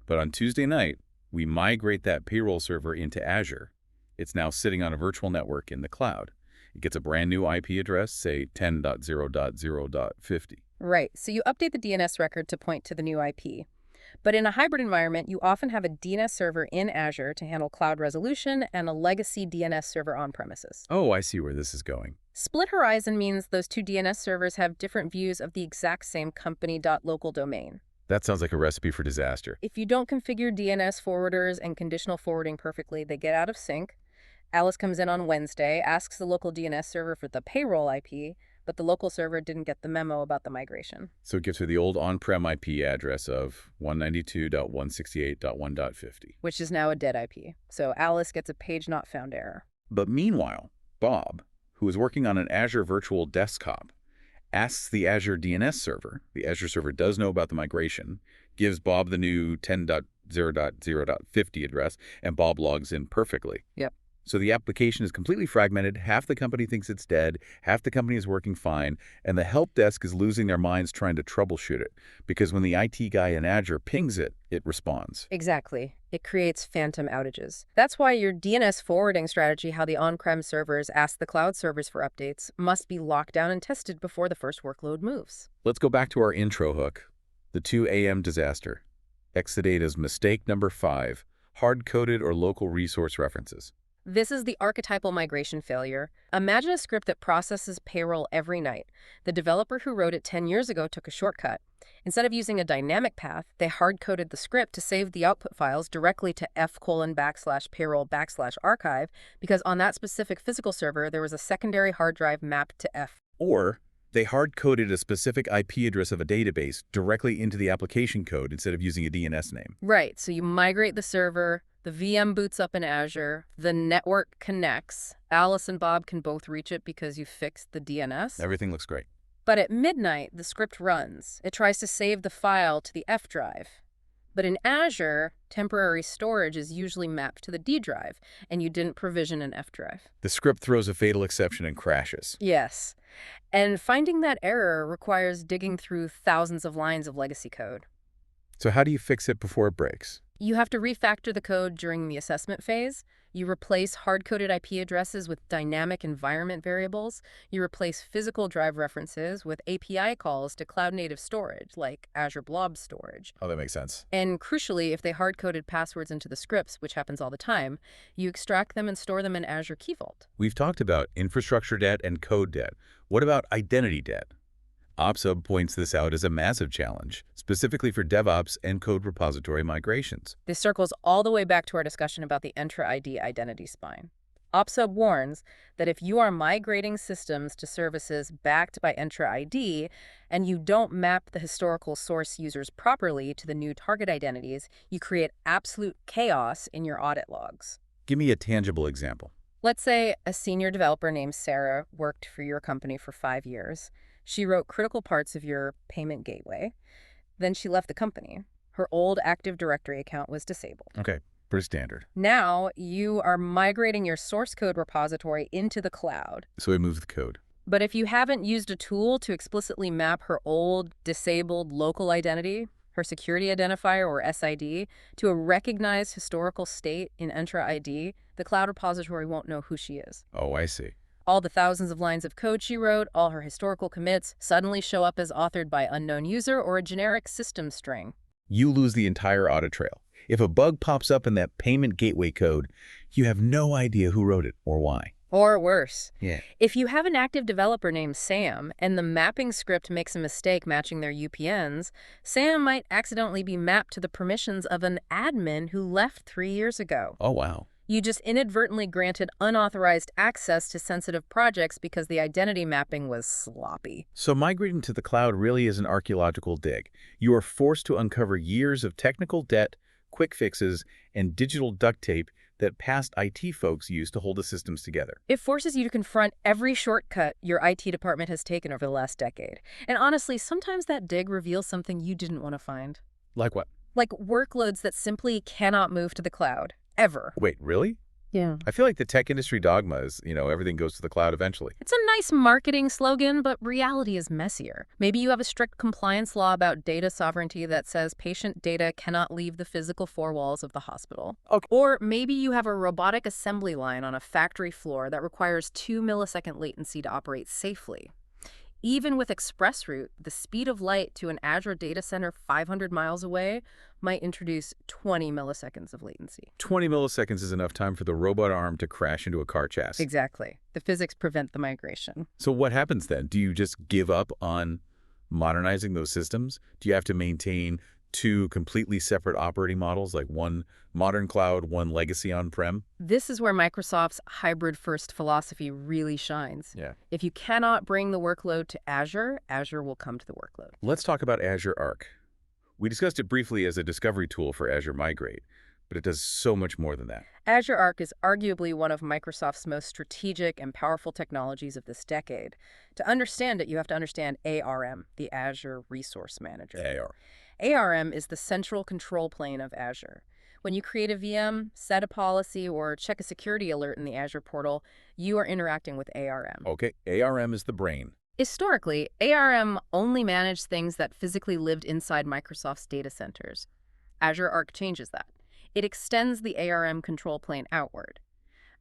But on Tuesday night, we migrate that payroll server into Azure. It's now sitting on a virtual network in the cloud. It gets a brand new IP address, say 10.0.0.50. Right, so you update the DNS record to point to the new IP. But in a hybrid environment, you often have a DNS server in Azure to handle cloud resolution and a legacy DNS server on premises. Oh, I see where this is going. Split horizon means those two DNS servers have different views of the exact same company.local domain. That sounds like a recipe for disaster. If you don't configure DNS forwarders and conditional forwarding perfectly, they get out of sync. Alice comes in on Wednesday, asks the local DNS server for the payroll IP, but the local server didn't get the memo about the migration. So it gives her the old on-prem IP address of 192.168.1.50. Which is now a dead IP. So Alice gets a page not found error. But meanwhile, Bob, who is working on an Azure virtual desktop, asks the Azure DNS server. The Azure server does know about the migration, gives Bob the new 10.0.0.50 address, and Bob logs in perfectly. Yep. So the application is completely fragmented. Half the company thinks it's dead. Half the company is working fine. And the help desk is losing their minds trying to troubleshoot it. Because when the IT guy in Azure pings it, it responds. Exactly. It creates phantom outages. That's why your DNS forwarding strategy, how the on-prem servers ask the cloud servers for updates, must be locked down and tested before the first workload moves. Let's go back to our intro hook. The 2 a.m. disaster. Exadata's mistake number 5. Hard-coded or local resource references. This is the archetypal migration failure. Imagine a script that processes payroll every night. The developer who wrote it 10 years ago took a shortcut. Instead of using a dynamic path, they hard-coded the script to save the output files directly to f:\\payroll\archive because on that specific physical server, there was a secondary hard drive mapped to f. Or they hard-coded a specific IP address of a database directly into the application code instead of using a DNS name. Right, so you migrate the server, the VM boots up in Azure, the network connects. Alice and Bob can both reach it because you fixed the DNS. Everything looks great. But at midnight, the script runs. It tries to save the file to the F drive. But in Azure, temporary storage is usually mapped to the D drive, and you didn't provision an F drive. The script throws a fatal exception and crashes. Yes. And finding that error requires digging through thousands of lines of legacy code. So how do you fix it before it breaks? You have to refactor the code during the assessment phase. You replace hard-coded IP addresses with dynamic environment variables. You replace physical drive references with API calls to cloud-native storage, like Azure Blob Storage. Oh, that makes sense. And crucially, if they hard-coded passwords into the scripts, which happens all the time, you extract them and store them in Azure Key Vault. We've talked about infrastructure debt and code debt. What about identity debt? OpsHub points this out as a massive challenge, specifically for DevOps and code repository migrations. This circles all the way back to our discussion about the Entra ID identity spine. OpsHub warns that if you are migrating systems to services backed by Entra ID and you don't map the historical source users properly to the new target identities, you create absolute chaos in your audit logs. Give me a tangible example. Let's say a senior developer named Sarah worked for your company for 5 years. She wrote critical parts of your payment gateway. Then she left the company. Her old Active Directory account was disabled. Okay, pretty standard. Now you are migrating your source code repository into the cloud. So we move the code. But if you haven't used a tool to explicitly map her old disabled local identity, her security identifier or SID, to a recognized historical state in Entra ID, the cloud repository won't know who she is. Oh, I see. All the thousands of lines of code she wrote, all her historical commits, suddenly show up as authored by unknown user or a generic system string. You lose the entire audit trail. If a bug pops up in that payment gateway code, you have no idea who wrote it or why. Or worse, Yeah. if you have an active developer named Sam and the mapping script makes a mistake matching their UPNs, Sam might accidentally be mapped to the permissions of an admin who left 3 years ago. Oh, wow. You just inadvertently granted unauthorized access to sensitive projects because the identity mapping was sloppy. So migrating to the cloud really is an archaeological dig. You are forced to uncover years of technical debt, quick fixes, and digital duct tape that past IT folks used to hold the systems together. It forces you to confront every shortcut your IT department has taken over the last decade. And honestly, sometimes that dig reveals something you didn't want to find. Like what? Like workloads that simply cannot move to the cloud. Ever. Wait, really? Yeah. I feel like the tech industry dogma is, everything goes to the cloud eventually. It's a nice marketing slogan, but reality is messier. Maybe you have a strict compliance law about data sovereignty that says patient data cannot leave the physical four walls of the hospital. Okay. Or maybe you have a robotic assembly line on a factory floor that requires 2-millisecond latency to operate safely. Even with ExpressRoute, the speed of light to an Azure data center 500 miles away might introduce 20 milliseconds of latency. 20 milliseconds is enough time for the robot arm to crash into a car chassis. Exactly. The physics prevent the migration. So what happens then? Do you just give up on modernizing those systems? Do you have to maintain two completely separate operating models, like one modern cloud, one legacy on-prem? This is where Microsoft's hybrid-first philosophy really shines. Yeah. If you cannot bring the workload to Azure, Azure will come to the workload. Let's talk about Azure Arc. We discussed it briefly as a discovery tool for Azure Migrate, but it does so much more than that. Azure Arc is arguably one of Microsoft's most strategic and powerful technologies of this decade. To understand it, you have to understand ARM, the Azure Resource Manager. AR. ARM is the central control plane of Azure. When you create a VM, set a policy, or check a security alert in the Azure portal, you are interacting with ARM. Okay, ARM is the brain. Historically, ARM only managed things that physically lived inside Microsoft's data centers. Azure Arc changes that. It extends the ARM control plane outward.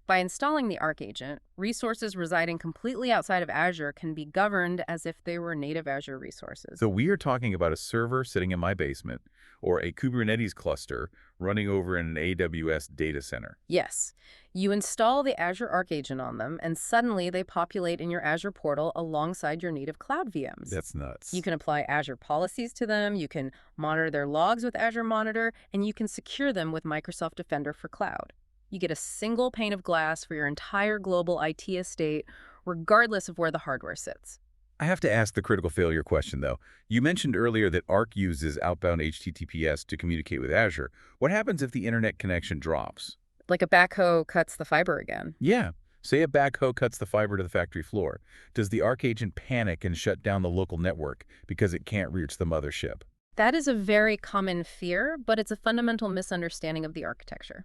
By installing the Arc agent, resources residing completely outside of Azure can be governed as if they were native Azure resources. So we are talking about a server sitting in my basement or a Kubernetes cluster running over in an AWS data center. Yes. You install the Azure Arc agent on them, and suddenly they populate in your Azure portal alongside your native cloud VMs. That's nuts. You can apply Azure policies to them, you can monitor their logs with Azure Monitor, and you can secure them with Microsoft Defender for Cloud. You get a single pane of glass for your entire global IT estate, regardless of where the hardware sits. I have to ask the critical failure question, though. You mentioned earlier that Arc uses outbound HTTPS to communicate with Azure. What happens if the internet connection drops? Like a backhoe cuts the fiber again. Yeah. Say a backhoe cuts the fiber to the factory floor. Does the Arc agent panic and shut down the local network because it can't reach the mothership? That is a very common fear, but it's a fundamental misunderstanding of the architecture.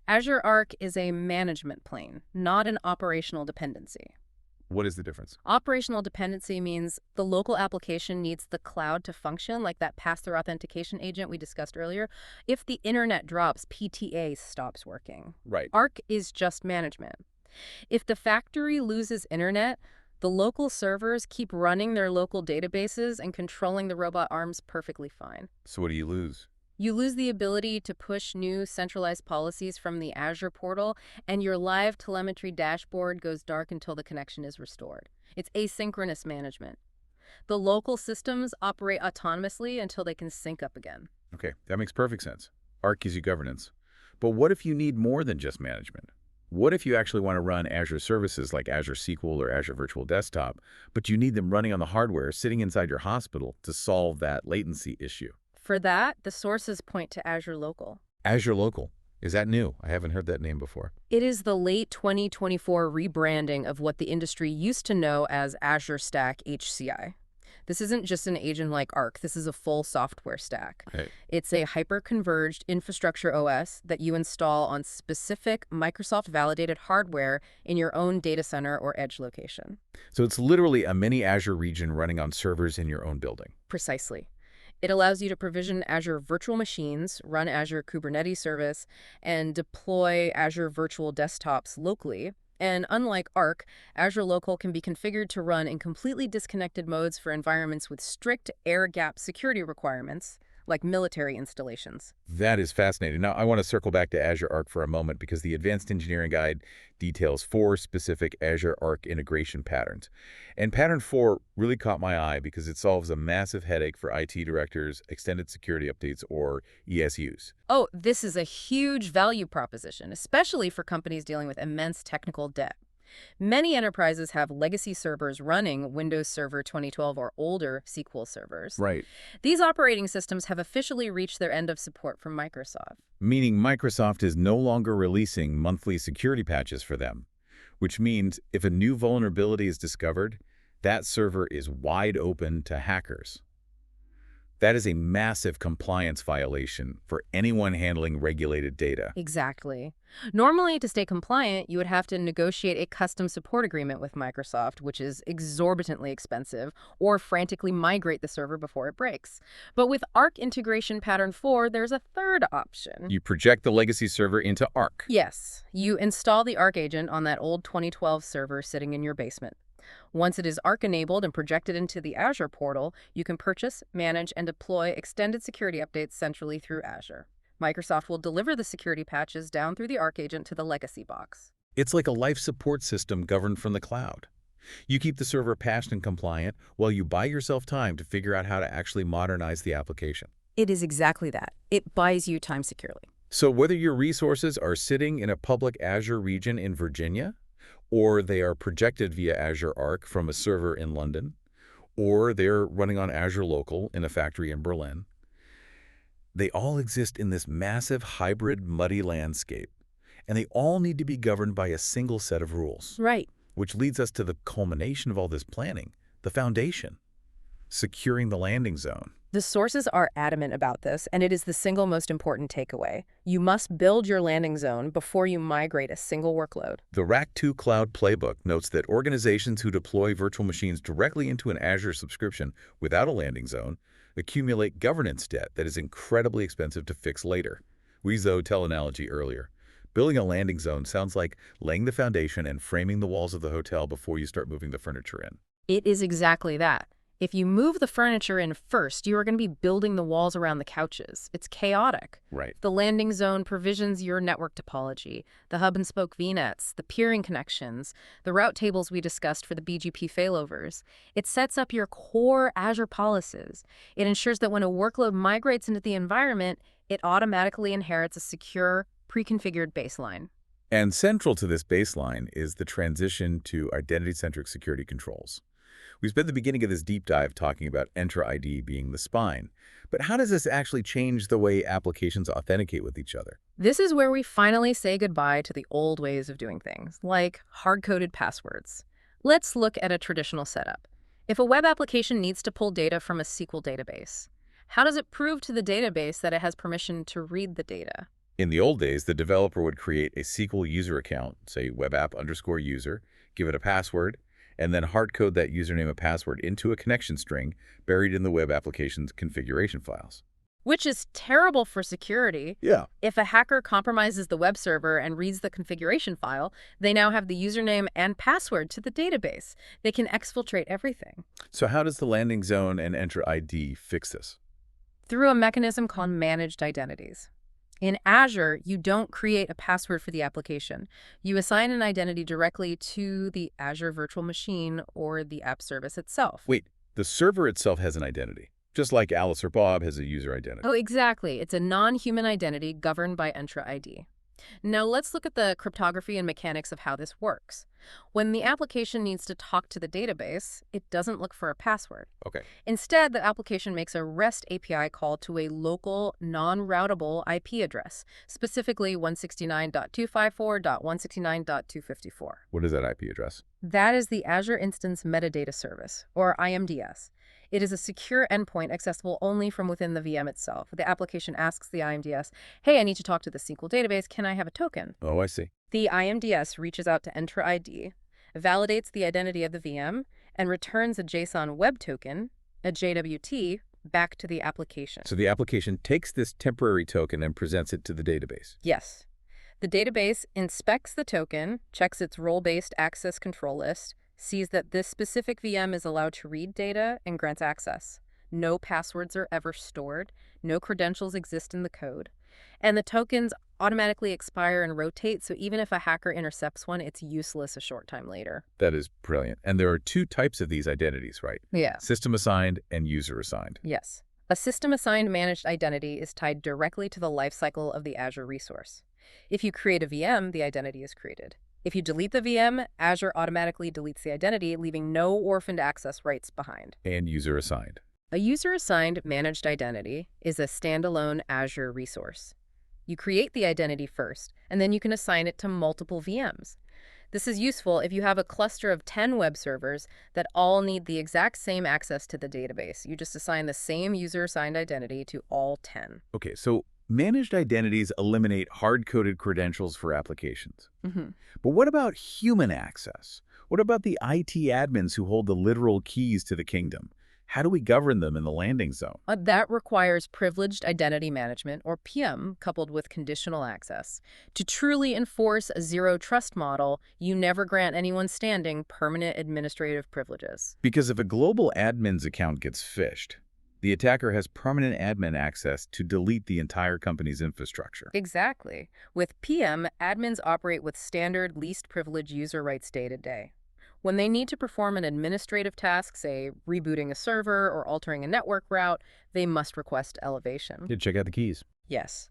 Azure Arc is a management plane, not an operational dependency. What is the difference? Operational dependency means the local application needs the cloud to function, like that pass-through authentication agent we discussed earlier. If the internet drops, PTA stops working. Right. Arc is just management. If the factory loses internet, the local servers keep running their local databases and controlling the robot arms perfectly fine. So what do you lose? You lose the ability to push new centralized policies from the Azure portal, and your live telemetry dashboard goes dark until the connection is restored. It's asynchronous management. The local systems operate autonomously until they can sync up again. Okay, that makes perfect sense. Arc gives you governance. But what if you need more than just management? What if you actually want to run Azure services like Azure SQL or Azure Virtual Desktop, but you need them running on the hardware sitting inside your hospital to solve that latency issue? For that, the sources point to Azure Local. Azure Local. Is that new? I haven't heard that name before. It is the late 2024 rebranding of what the industry used to know as Azure Stack HCI. This isn't just an agent like Arc. This is a full software stack. Right. It's a hyper-converged infrastructure OS that you install on specific Microsoft-validated hardware in your own data center or edge location. So it's literally a mini Azure region running on servers in your own building. Precisely. It allows you to provision Azure virtual machines, run Azure Kubernetes service, and deploy Azure virtual desktops locally. And unlike Arc, Azure Local can be configured to run in completely disconnected modes for environments with strict air-gap security requirements, like military installations. That is fascinating. Now, I want to circle back to Azure Arc for a moment because the Advanced Engineering Guide details 4 specific Azure Arc integration patterns. And pattern 4 really caught my eye because it solves a massive headache for IT directors, extended security updates, or ESUs. Oh, this is a huge value proposition, especially for companies dealing with immense technical debt. Many enterprises have legacy servers running Windows Server 2012 or older SQL servers. Right. These operating systems have officially reached their end of support from Microsoft. Meaning Microsoft is no longer releasing monthly security patches for them, which means if a new vulnerability is discovered, that server is wide open to hackers. That is a massive compliance violation for anyone handling regulated data. Exactly. Normally, to stay compliant, you would have to negotiate a custom support agreement with Microsoft, which is exorbitantly expensive, or frantically migrate the server before it breaks. But with Arc Integration Pattern 4, there's a third option. You project the legacy server into Arc. Yes, you install the Arc agent on that old 2012 server sitting in your basement. Once it is Arc-enabled and projected into the Azure portal, you can purchase, manage, and deploy extended security updates centrally through Azure. Microsoft will deliver the security patches down through the Arc agent to the legacy box. It's like a life support system governed from the cloud. You keep the server patched and compliant while you buy yourself time to figure out how to actually modernize the application. It is exactly that. It buys you time securely. So whether your resources are sitting in a public Azure region in Virginia, or they are projected via Azure Arc from a server in London, or they're running on Azure Local in a factory in Berlin, they all exist in this massive hybrid muddy landscape, and they all need to be governed by a single set of rules. Right. Which leads us to the culmination of all this planning, the foundation, securing the landing zone. The sources are adamant about this, and it is the single most important takeaway. You must build your landing zone before you migrate a single workload. The Rack 2 Cloud Playbook notes that organizations who deploy virtual machines directly into an Azure subscription without a landing zone accumulate governance debt that is incredibly expensive to fix later. We used the hotel analogy earlier. Building a landing zone sounds like laying the foundation and framing the walls of the hotel before you start moving the furniture in. It is exactly that. If you move the furniture in first, you are going to be building the walls around the couches. It's chaotic. Right. The landing zone provisions your network topology, the hub and spoke VNets, the peering connections, the route tables we discussed for the BGP failovers. It sets up your core Azure policies. It ensures that when a workload migrates into the environment, it automatically inherits a secure, pre-configured baseline. And central to this baseline is the transition to identity-centric security controls. We spent the beginning of this deep dive talking about Entra ID being the spine. But how does this actually change the way applications authenticate with each other? This is where we finally say goodbye to the old ways of doing things, like hard-coded passwords. Let's look at a traditional setup. If a web application needs to pull data from a SQL database, how does it prove to the database that it has permission to read the data? In the old days, the developer would create a SQL user account, say webapp_user, give it a password, and then hard-code that username and password into a connection string buried in the web application's configuration files. Which is terrible for security. Yeah. If a hacker compromises the web server and reads the configuration file, they now have the username and password to the database. They can exfiltrate everything. So how does the landing zone and Entra ID fix this? Through a mechanism called managed identities. In Azure, you don't create a password for the application. You assign an identity directly to the Azure virtual machine or the app service itself. Wait, the server itself has an identity, just like Alice or Bob has a user identity. Oh, exactly. It's a non-human identity governed by Entra ID. Now let's look at the cryptography and mechanics of how this works. When the application needs to talk to the database, it doesn't look for a password. Okay. Instead, the application makes a REST API call to a local, non-routable IP address, specifically 169.254.169.254. What is that IP address? That is the Azure Instance Metadata Service, or IMDS. It is a secure endpoint accessible only from within the VM itself. The application asks the IMDS, hey, I need to talk to the SQL database. Can I have a token? Oh, I see. The IMDS reaches out to Entra ID, validates the identity of the VM, and returns a JSON web token, a JWT, back to the application. So the application takes this temporary token and presents it to the database. Yes. The database inspects the token, checks its role-based access control list, sees that this specific VM is allowed to read data, and grants access. No passwords are ever stored. No credentials exist in the code. And the tokens automatically expire and rotate, so even if a hacker intercepts one, it's useless a short time later. That is brilliant. And there are two types of these identities, right? Yeah. System assigned and user assigned. Yes. A system-assigned managed identity is tied directly to the lifecycle of the Azure resource. If you create a VM, the identity is created. If you delete the VM, Azure automatically deletes the identity, leaving no orphaned access rights behind. And user assigned. A user-assigned managed identity is a standalone Azure resource. You create the identity first, and then you can assign it to multiple VMs. This is useful if you have a cluster of 10 web servers that all need the exact same access to the database. You just assign the same user-assigned identity to all 10. Okay, so managed identities eliminate hard-coded credentials for applications. But what about human access? What about the IT admins who hold the literal keys to the kingdom? How do we govern them in the landing zone? That requires privileged identity management, or PM, coupled with conditional access. To truly enforce a zero-trust model, you never grant anyone standing permanent administrative privileges. Because if a global admin's account gets phished, the attacker has permanent admin access to delete the entire company's infrastructure. Exactly. With PM, admins operate with standard least privilege user rights day to day. When they need to perform an administrative task, say rebooting a server or altering a network route, they must request elevation. Yeah, check out the keys. Yes.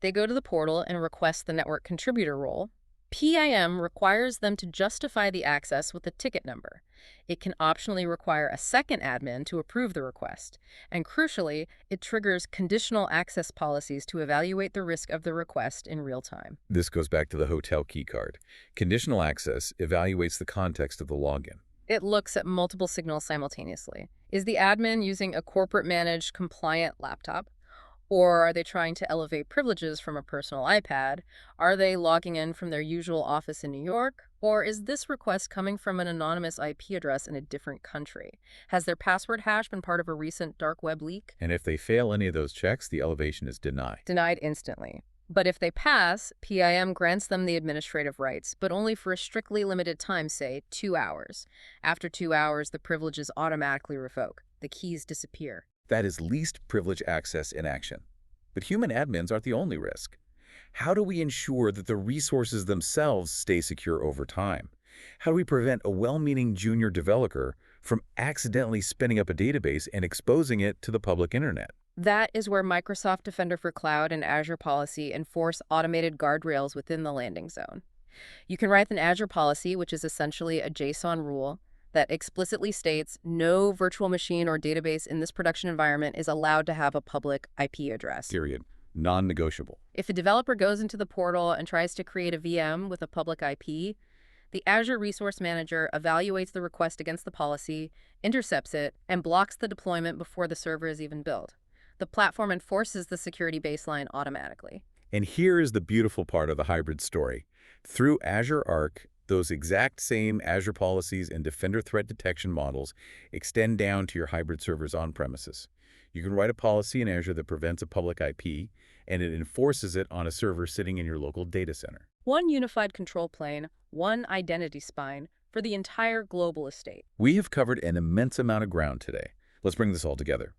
They go to the portal and request the network contributor role. PIM requires them to justify the access with a ticket number. It can optionally require a second admin to approve the request. And crucially, it triggers conditional access policies to evaluate the risk of the request in real time. This goes back to the hotel key card. Conditional access evaluates the context of the login. It looks at multiple signals simultaneously. Is the admin using a corporate-managed compliant laptop? Or are they trying to elevate privileges from a personal iPad? Are they logging in from their usual office in New York? Or is this request coming from an anonymous IP address in a different country? Has their password hash been part of a recent dark web leak? And if they fail any of those checks, the elevation is denied. Denied instantly. But if they pass, PIM grants them the administrative rights, but only for a strictly limited time, say 2 hours. After 2 hours, the privileges automatically revoke. The keys disappear. That is least privilege access in action. But human admins aren't the only risk. How do we ensure that the resources themselves stay secure over time? How do we prevent a well-meaning junior developer from accidentally spinning up a database and exposing it to the public internet? That is where Microsoft Defender for Cloud and Azure Policy enforce automated guardrails within the landing zone. You can write an Azure policy, which is essentially a JSON rule, that explicitly states no virtual machine or database in this production environment is allowed to have a public IP address. Period. Non-negotiable. If a developer goes into the portal and tries to create a VM with a public IP, the Azure Resource Manager evaluates the request against the policy, intercepts it, and blocks the deployment before the server is even built. The platform enforces the security baseline automatically. And here is the beautiful part of the hybrid story. Through Azure Arc, those exact same Azure policies and Defender threat detection models extend down to your hybrid servers on-premises. You can write a policy in Azure that prevents a public IP, and it enforces it on a server sitting in your local data center. One unified control plane, one identity spine for the entire global estate. We have covered an immense amount of ground today. Let's bring this all together.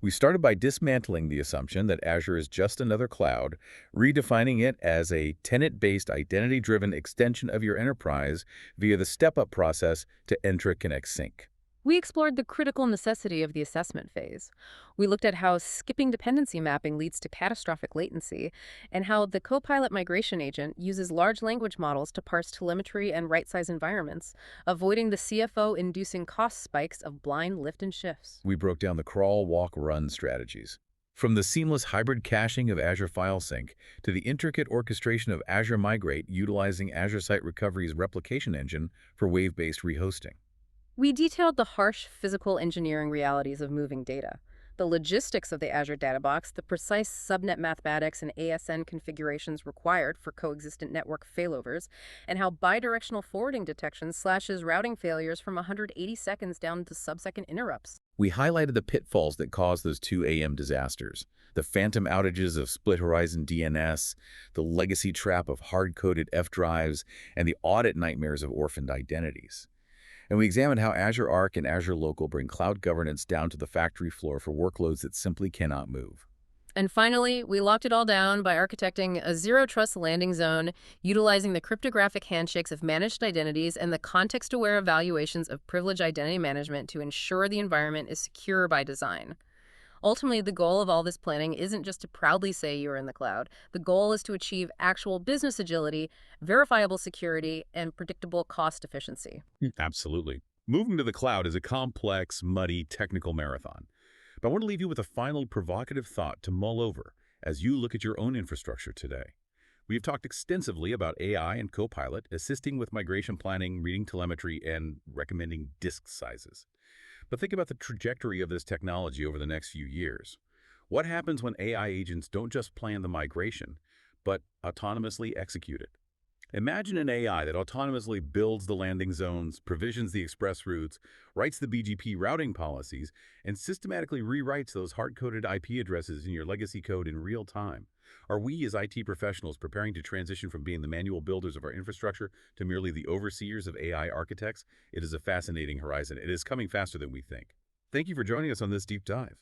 We started by dismantling the assumption that Azure is just another cloud, redefining it as a tenant-based, identity-driven extension of your enterprise via the step-up process to Entra Connect Sync. We explored the critical necessity of the assessment phase. We looked at how skipping dependency mapping leads to catastrophic latency, and how the Copilot migration agent uses large language models to parse telemetry and right-size environments, avoiding the CFO-inducing cost spikes of blind lift and shifts. We broke down the crawl, walk, run strategies. From the seamless hybrid caching of Azure File Sync to the intricate orchestration of Azure Migrate utilizing Azure Site Recovery's replication engine for wave-based rehosting. We detailed the harsh physical engineering realities of moving data, the logistics of the Azure Data Box, the precise subnet mathematics and ASN configurations required for coexistent network failovers, and how bidirectional forwarding detection slashes routing failures from 180 seconds down to sub-second interrupts. We highlighted the pitfalls that caused those 2 a.m. disasters, the phantom outages of split horizon DNS, the legacy trap of hard-coded F drives, and the audit nightmares of orphaned identities. And we examined how Azure Arc and Azure Local bring cloud governance down to the factory floor for workloads that simply cannot move. And finally, we locked it all down by architecting a zero-trust landing zone, utilizing the cryptographic handshakes of managed identities and the context-aware evaluations of privileged identity management to ensure the environment is secure by design. Ultimately, the goal of all this planning isn't just to proudly say you're in the cloud. The goal is to achieve actual business agility, verifiable security, and predictable cost efficiency. Absolutely. Moving to the cloud is a complex, muddy, technical marathon. But I want to leave you with a final provocative thought to mull over as you look at your own infrastructure today. We've talked extensively about AI and Copilot assisting with migration planning, reading telemetry, and recommending disk sizes. But think about the trajectory of this technology over the next few years. What happens when AI agents don't just plan the migration, but autonomously execute it? Imagine an AI that autonomously builds the landing zones, provisions the express routes, writes the BGP routing policies, and systematically rewrites those hard-coded IP addresses in your legacy code in real time. Are we as IT professionals preparing to transition from being the manual builders of our infrastructure to merely the overseers of AI architects? It is a fascinating horizon. It is coming faster than we think. Thank you for joining us on this deep dive.